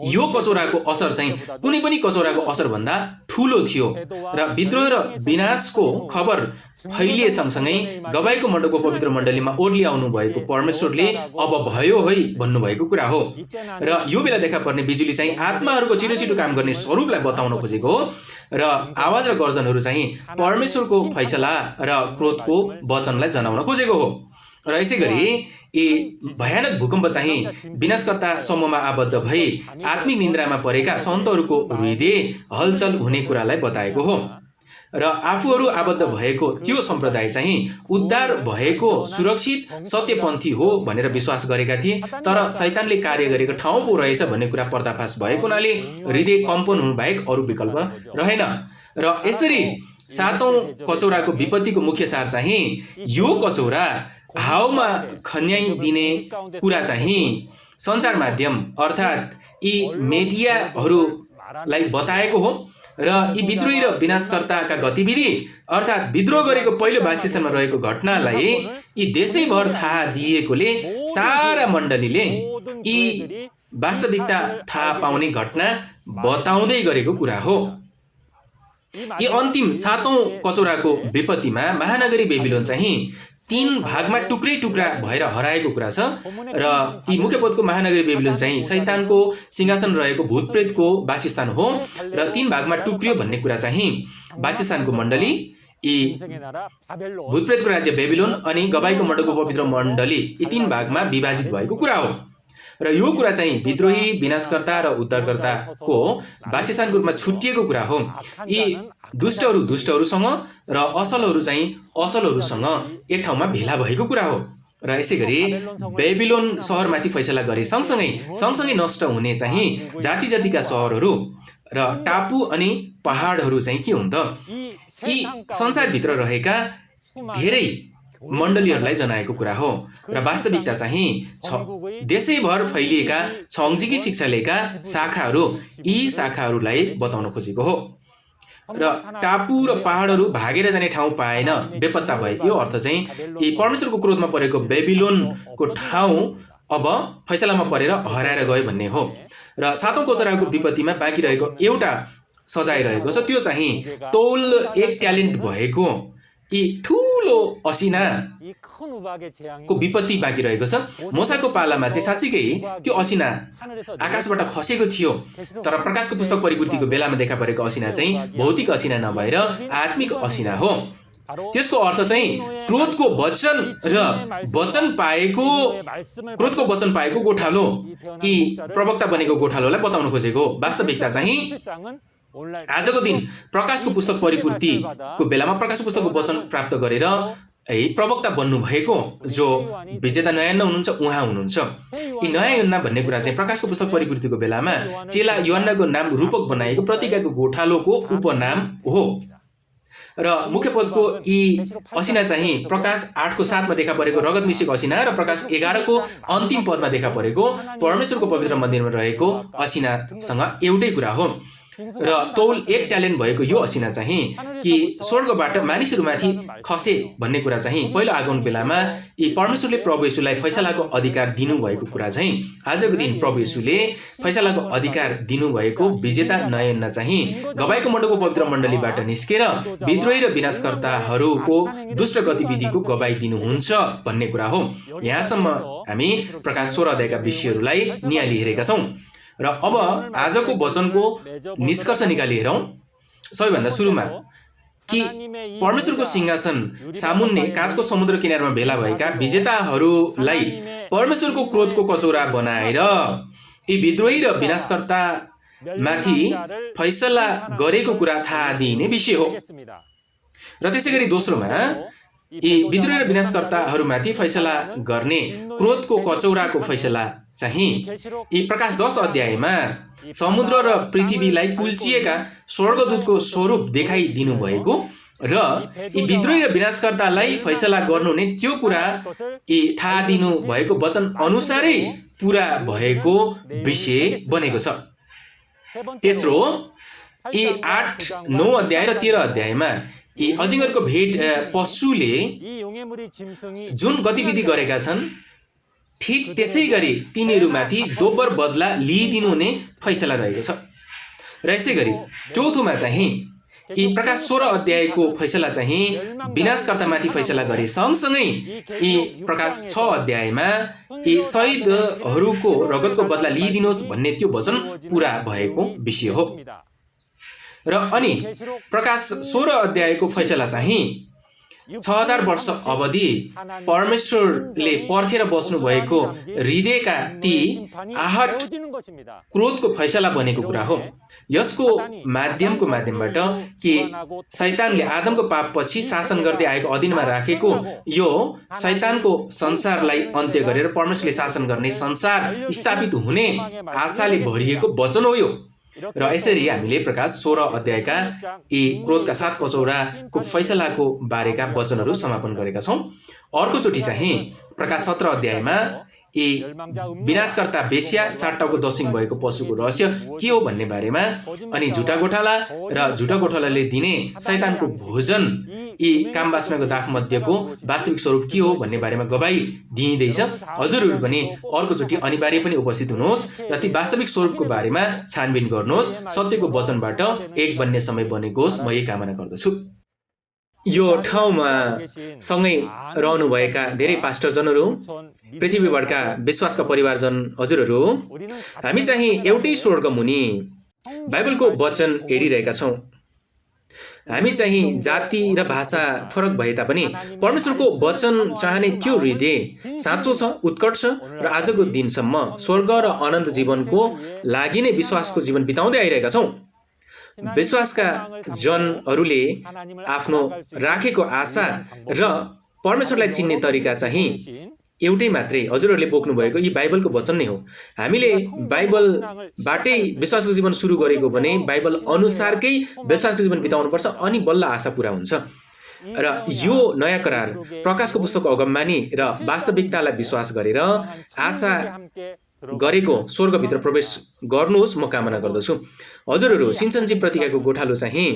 यो कचौराको असर चाहिँ कुनै पनि कचौराको असर भन्दा ठूलो थियो र विद्रोह र विनाशको खबर फैलिए सँगसँगै गवाईको मण्डपको पवित्र मण्डलीमा ओर्ली आउनु भएको परमेश्वरले अब भयो है भन्नुभएको कुरा हो र यो बेला देखा पर्ने बिजुली चाहिँ आत्माहरूको छिटो छिटो काम गर्ने स्वरूपलाई बताउन खोजेको हो र आवाज र गर्जनहरू चाहिँ परमेश्वरको फैसला र क्रोधको वचनलाई जनाउन खोजेको हो। र यसै गरी यी भयानक भूकम्प चाहिँ विनाशकर्ता समूहमा आबद्ध भई आत्मिक निन्द्रामा परेका सन्तहरूको हृदय हलचल हुने कुरालाई बताएको हो र आफूहरू आबद्ध भएको त्यो सम्प्रदाय चाहिँ उद्धार भएको सुरक्षित सत्यपन्थी हो भनेर विश्वास गरेका थिए, तर शैतानले कार्य गरेको ठाउँ पो रहेछ भन्ने कुरा पर्दाफास भएको हुनाले हृदय कम्पन हुनु बाहेक अरू विकल्प रहेन। र यसरी सातौं कचौराको विपत्तिको मुख्य सार चाहिँ यो कचौरा हाउमा खन्याइदिने कुरा चाहिँ सञ्चार माध्यम अर्थात् यी मिडियाहरूलाई बताएको हो र यी विद्रोही र विनाशकर्ताका गतिविधि अर्थात् विद्रोह गरेको पहिलो वासस्थानमा रहेको घटनालाई यी देशैभर थाहा दिएकोले सारा मण्डलीले यी वास्तविकता थाहा पाउने घटना बताउँदै गरेको कुरा हो। यी अन्तिम सातौं कचौराको विपत्तिमा महानगरी बेबिलोन चाहिँ 3 भागमा टुक्रै टुक्रा भएर हराएको कुरा छ र यी मुख्य पदको महानगरी बेबिलोन चाहिँ शैतानको सिंहासन रहेको भूतप्रेतको वासस्थान हो र 3 भागमा टुक्रियो भन्ने कुरा चाहिँ वासस्थानको मण्डली, यी भूतप्रेतको राज्य बेबिलोन अनि गवाईको मण्डलको पवित्र मण्डली यी 3 भागमा विभाजित भएको कुरा हो। र यो कुरा चाहिँ विद्रोही विनाशकर्ता र उद्धारकर्ताको वासस्थानको रूपमा छुट्टिएको कुरा हो। यी दुष्टहरू दुष्टहरूसँग र असलहरू चाहिँ असलहरूसँग एक ठाउँमा भेला भएको कुरा हो। र यसै गरी बेबिलोन सहरमाथि फैसला गरे सँगसँगै नष्ट हुने चाहिँ जाति जातिका सहरहरू र टापु अनि पहाडहरू चाहिँ के हुन् त? यी संसारभित्र रहेका धेरै मण्डलीहरूलाई जनाएको कुरा हो र वास्तविकता चाहिँ देशैभर फैलिएका छङ्जिकी शिक्षालेका शाखाहरू यी शाखाहरूलाई बताउन खोजेको हो। र टापु र पहाडहरू भागेर जाने ठाउँ पाएन, बेपत्ता भए। यो अर्थ चाहिँ यी परमेश्वरको क्रोधमा परेको बेबिलोनको ठाउँ अब फैसलामा परेर हराएर गयो भन्ने हो। र सातौं कचौराको विपत्तिमा बाँकी रहेको एउटा सजाय रहेको छ, त्यो चाहिँ तौल 1 ट्यालेन्ट भएको यी ठुलो असिनाको विपत्ति बाँकी रहेको छ। मोसाको पालामा चाहिँ साँच्चीकै त्यो असिना आकाशबाट खसेको थियो, तर प्रकाशको पुस्तक परिपूर्तिको बेलामा देखा परेको असिना चाहिँ भौतिक असिना नभएर आत्मिक असिना हो। त्यसको अर्थ चाहिँ क्रोधको वचन पाएको गोठालो, यी प्रवक्ता बनेको गोठालोलाई बताउन खोजेको। वास्तविकता चाहिँ आजको दिन प्रकाशको पुस्तक परिपूर्तिको बेलामा प्रकाशको पुस्तकको वचन प्राप्त गरेर प्रवक्ता बन्नु भएको जो विजेता नयाँ हुनुहुन्छ उहाँ हुनुहुन्छ। यी नयाँ योन्ना भन्ने कुरा चाहिँ प्रकाशको पुस्तक परिपूर्तिको बेलामा चेला योन्नाको नाम रूपक बनाएको प्रतिज्ञाको गोठालोको उपनाम हो। र मुख्य पदको यी असिना चाहिँ प्रकाश 8को 7मा देखा परेको रगत मिसिएको असिना र प्रकाश 11को अन्तिम पदमा देखा परेको परमेश्वरको पवित्र मन्दिरमा रहेको असिनासँग एउटै कुरा हो। र तौल 1 ट्यालेन्ट भएको यो असिना चाहिँ कि स्वर्गबाट मानिसहरूमाथि खसे भन्ने कुरा चाहिँ पहिलो आगमन बेलामा यी परमेश्वरले प्रभु येशूलाई फैसलाको अधिकार दिनुभएको कुरा चाहिँ आजको दिन प्रभु येशूले फैसलाको अधिकार दिनुभएको विजेता नयन्ना चाहिँ गवाईको मण्डलको पवित्र मण्डलीबाट निस्केर विद्रोही र विनाशकर्ताहरूको दुष्ट गतिविधिको गवाई दिनुहुन्छ भन्ने कुरा हो। यहाँसम्म हामी प्रकाश 16 अध्यायका विषयहरूलाई नियाली हेरेका छौँ र अब आजको वचनको निष्कर्ष निकाली हेरौँ। सबैभन्दा सुरुमा कि परमेश्वरको सिंहासन सामुन्ने काँचको समुद्र किनारमा भेला भएका विजेताहरूलाई परमेश्वरको क्रोधको कचौरा बनाएर यी विद्रोही र विनाशकर्तामाथि फैसला गरेको कुरा थाहा दिने विषय हो। र त्यसै गरी दोस्रोमा यी विद्रोही र विनाशकर्ताहरूमाथि फैसला गर्ने क्रोधको कचौराको फैसला चाहिँ यी प्रकाश 10 अध्यायमा समुद्र र पृथ्वीलाई कुल्चिएका स्वर्गदूतको स्वरूप देखाइदिनु भएको र यी विद्रोही र विनाशकर्तालाई फैसला गर्नुहुने त्यो कुरा यी थाहा दिनु भएको वचन अनुसारै पूरा भएको विषय बनेको छ। तेस्रो यी 8, 9 अध्याय र 13 अध्यायमा यी अजिङ्गरको भेट पशुले जुन गतिविधि गरेका छन् ठीक त्यसै गरी तिनीहरूमाथि दोब्बर बदला लिइदिनु हुने फैसला रहेको छ। र यसै गरी चौथोमा चाहिँ यी प्रकाश 16 अध्यायको फैसला चाहिँ विनाशकर्तामाथि फैसला गरे सँगसँगै यी प्रकाश 6 अध्यायमा यी शहीदहरूको रगतको बदला लिइदिनुहोस् भन्ने त्यो वचन पूरा भएको विषय हो। र अनि प्रकाश 16 अध्यायको फैसला चाहिँ 6000 वर्ष अवधि परमेश्वरले पर्खेर बस्नु भएको हृदयका ती आहट क्रोधको फैसला बनेको कुरा हो। यसको माध्यमबाट कि शैतानले आदमको पापपछि शासन गर्दै आएको अधीनमा राखेको यो शैतानको संसारलाई अन्त्य गरेर परमेश्वरले शासन गर्ने संसार स्थापित हुने आशाले भरिएको वचन हो यो। र यसरी हामीले प्रकाश 16 अध्यायका यी क्रोधका 7 कचौराको फैसलाको बारेका वचनहरू समापन गरेका छौँ। अर्कोचोटि चाहिँ प्रकाश 17 अध्यायमा यी विनाशकर्ता बेस्या 60 टाउको दसिङ भएको पशुको रहस्य के हो भन्ने बारेमा अनि झुटा गोठाला र झुटा गोठालाले दिने शैतानको भोजन यी कामवासनाको दाख मध्येको वास्तविक स्वरूप के हो भन्ने बारेमा गवाही दिइँदैछ। हजुरहरू पनि अर्कोचोटि अनिवार्य पनि उपस्थित हुनुहोस् र ती वास्तविक स्वरूपको बारेमा छानबिन गर्नुहोस्। सत्यको वचनबाट एक बन्ने समय बनेकोस्, म यही कामना गर्दछु। यो ठाउँमा सँगै रहनुभएका धेरै पास्टरजनहरू, पृथ्वीभरका विश्वासका परिवारजन हजुरहरू, हामी चाहिँ एउटै स्वर्गमुनि बाइबलको वचन हेरिरहेका छौँ। हामी चाहिँ जाति र भाषा फरक भए तापनि परमेश्वरको वचन चाहने त्यो हृदय साँचो छ, उत्कट छ र आजको दिनसम्म स्वर्ग र अनन्त जीवनको लागि नै विश्वासको जीवन बिताउँदै आइरहेका छौँ। विश्वासका जनहरूले आफ्नो राखेको आशा र परमेश्वरलाई चिन्ने तरिका चाहिँ एउटै मात्रै हजुरहरूले बोक्नु भएको यी बाइबलको वचन नै हो। हामीले बाइबलबाटै विश्वासको जीवन सुरु गरेको भने बाइबल अनुसारकै विश्वासको जीवन बिताउनुपर्छ, अनि बल्ल आशा पुरा हुन्छ। र यो नयाँ करार प्रकाशको पुस्तकको अगमबानी र वास्तविकतालाई विश्वास गरेर आशा गरेको स्वर्गभित्र प्रवेश गर्नुहोस्, म कामना गर्दछु। हजुरहरू सिन्चनजी प्रतिज्ञाको गोठालो चाहिँ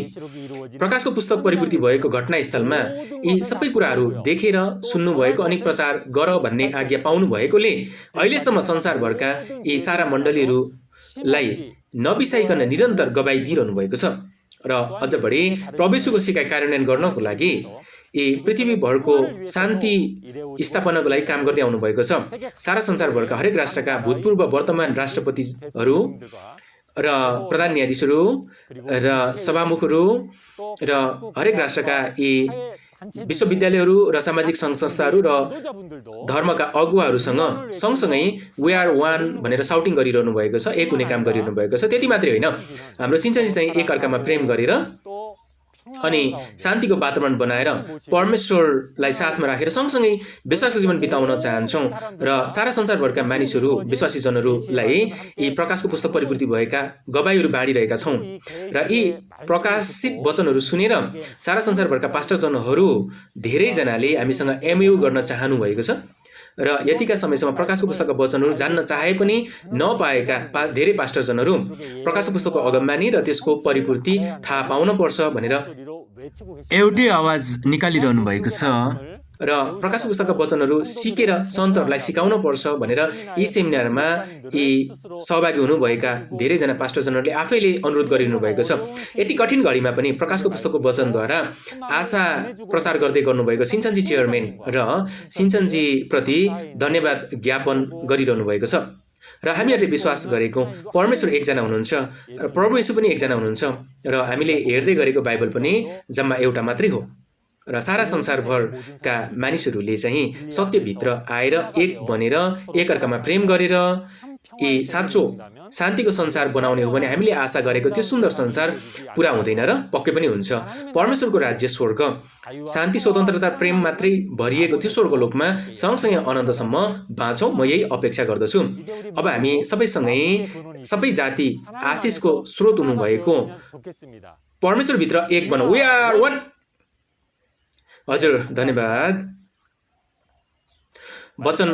प्रकाशको पुस्तक परिपूर्ति भएको घटनास्थलमा यी सबै कुराहरू देखेर सुन्नुभएको अनि प्रचार गर भन्ने आज्ञा पाउनु भएकोले अहिलेसम्म संसारभरका यी सारा मण्डलीहरूलाई नबिसाइकन निरन्तर गवाही दिइरहनु भएको छ। र अझ बढी प्रभु येशूको सिकाइ कार्यान्वयन गर्नको लागि यी पृथ्वीभरको शान्ति स्थापनाको लागि काम गर्दै आउनु भएको छ। सारा संसारभरका हरेक राष्ट्रका भूतपूर्व वर्तमान राष्ट्रपतिहरू र प्रधान न्यायाधीशहरू र सभामुखहरू र हरेक राष्ट्रका यी विश्वविद्यालयहरू र सामाजिक सङ्घ संस्थाहरू र धर्मका अगुवाहरूसँग सँगसँगै वी आर वान भनेर साउटिङ गरिरहनु भएको छ, एक हुने काम गरिरहनु भएको छ। त्यति मात्रै होइन, हाम्रो सिन्चनजी चाहिँ एकअर्कामा प्रेम गरेर अनि शान्तिको वातावरण बनाएर परमेश्वरलाई साथमा राखेर सँगसँगै विश्वासको जीवन बिताउन चाहन्छौँ। र सारा संसारभरका मानिसहरू, विश्वासीजनहरूलाई यी प्रकाशको पुस्तक परिपूर्ति भएका गवाहीहरू बाँडिरहेका छौँ। र यी प्रकाशित वचनहरू सुनेर सारा संसारभरका पास्टरजनहरू धेरैजनाले हामीसँग एमयु गर्न चाहनु भएको छ। र यतिका समयसम्म प्रकाशको पुस्तकका वचनहरू जान्न चाहे पनि नपाएका धेरै पास्टरजनहरू प्रकाशको पुस्तकको अगमबानी र त्यसको परिपूर्ति थाहा पाउन पर्छ भनेर एउटै आवाज निकालिरहनु भएको छ। र प्रकाशको पुस्तकका वचनहरू सिकेर सन्तहरूलाई सिकाउन पर्छ भनेर यी सेमिनारमा यी सहभागी हुनुभएका धेरैजना पास्टरजनहरूले आफैले अनुरोध गरिरहनु भएको छ। यति कठिन घडीमा पनि प्रकाशको पुस्तकको वचनद्वारा आशा प्रसार गर्दै गर्नुभएको सिन्चनजी चेयरम्यान र सिन्चनजी प्रति धन्यवाद ज्ञापन गरिरहनु भएको छ। र हामीहरूले विश्वास गरेको परमेश्वर एकजना हुनुहुन्छ र प्रभु येशू पनि एकजना हुनुहुन्छ र हामीले हेर्दै गरेको बाइबल पनि जम्मा एउटा मात्रै हो। र सारा संसारभरका मानिसहरूले चाहिँ सत्यभित्र आएर एक बनेर एकअर्कामा प्रेम गरेर यी साँचो शान्तिको संसार बनाउने हो भने हामीले आशा गरेको त्यो सुन्दर संसार पुरा हुँदैन र पक्कै पनि हुन्छ। परमेश्वरको राज्य स्वर्ग शान्ति, स्वतन्त्रता, प्रेम मात्रै भरिएको त्यो स्वर्गलोकमा सँगसँगै अनन्तसम्म बाँचौँ, म यही अपेक्षा गर्दछु। अब हामी सबैसँगै सबै जाति आशिषको स्रोत हुनुभएको परमेश्वरभित्र एक बनौँ। We are one. हजुर धन्यवाद। वचन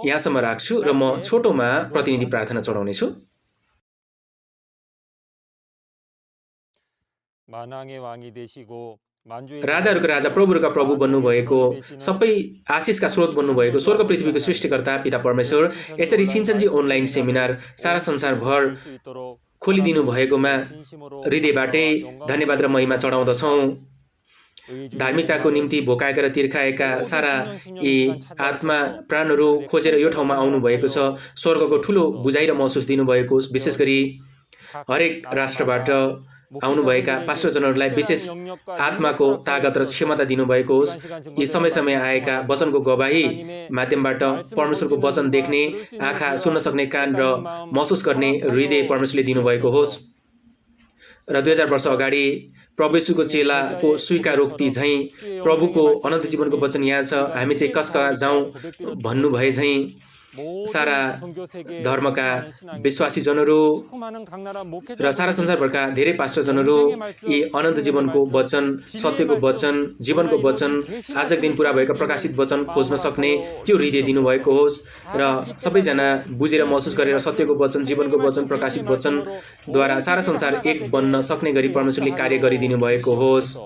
यहाँसम्म राख्छु र म छोटोमा प्रतिनिधि प्रार्थना चढाउनेछु। राजाहरूको राजा, प्रभुहरूका प्रभु बन्नुभएको, सबै आशिषका स्रोत बन्नुभएको स्वर्ग पृथ्वीको सृष्टिकर्ता पिता परमेश्वर, यसरी सिन्चनजी अनलाइन सेमिनार सारा संसारभर खोलिदिनु भएकोमा हृदयबाटै धन्यवाद र महिमा चढाउँदछौँ। धार्मिकताको निम्ति भोकाएका र तिर्खाएका सारा यी आत्मा प्राणहरू खोजेर यो ठाउँमा आउनुभएको छ। स्वर्गको ठुलो बुझाइ र महसुस दिनुभएको, विशेष गरी हरेक राष्ट्रबाट आउनुभएका पास्टरजनहरूलाई विशेष आत्माको तागत र क्षमता दिनुभएको होस्। यी समय समय आएका वचनको गवाही माध्यमबाट परमेश्वरको वचन देख्ने आँखा, सुन्न सक्ने कान र महसुस गर्ने हृदय परमेश्वरले दिनुभएको होस्। र 2000 वर्ष अगाडि प्रभु येशूको चेलाको स्वीकारोक्ति झैँ प्रभुको अनन्त जीवनको वचन यहाँ छ, हामी चाहिँ कसका जाउँ भन्नुभए झैँ सारा धर्मका विश्वासीजनहरू र सारा संसारभरका धेरै पास्टरजनहरू यी अनन्त जीवनको वचन, सत्यको वचन, जीवनको वचन, आजको दिन पुरा भएका प्रकाशित वचन खोज्न सक्ने त्यो हृदय दिनुभएको होस् र सबैजना बुझेर महसुस गरेर सत्यको वचन, जीवनको वचन, प्रकाशित वचनद्वारा सारा संसार एक बन्न सक्ने गरी परमेश्वरले कार्य गरिदिनु भएको होस्।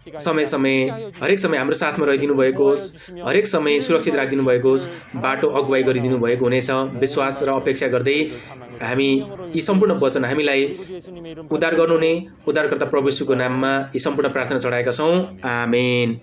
समय समय हरेक समय हाम्रो साथमा रहिदिनु भएको होस्, हरेक समय सुरक्षित राखिदिनु भएको होस्, बाटो अगुवाई गरिदिनु भएको हुनेछ। विश्वास र अपेक्षा गर्दै हामी यी सम्पूर्ण वचन हामीलाई उद्धार गर्नुहुने उद्धारकर्ता प्रभु येशूको नाममा यी सम्पूर्ण प्रार्थना चढाएका छौँ। आमेन।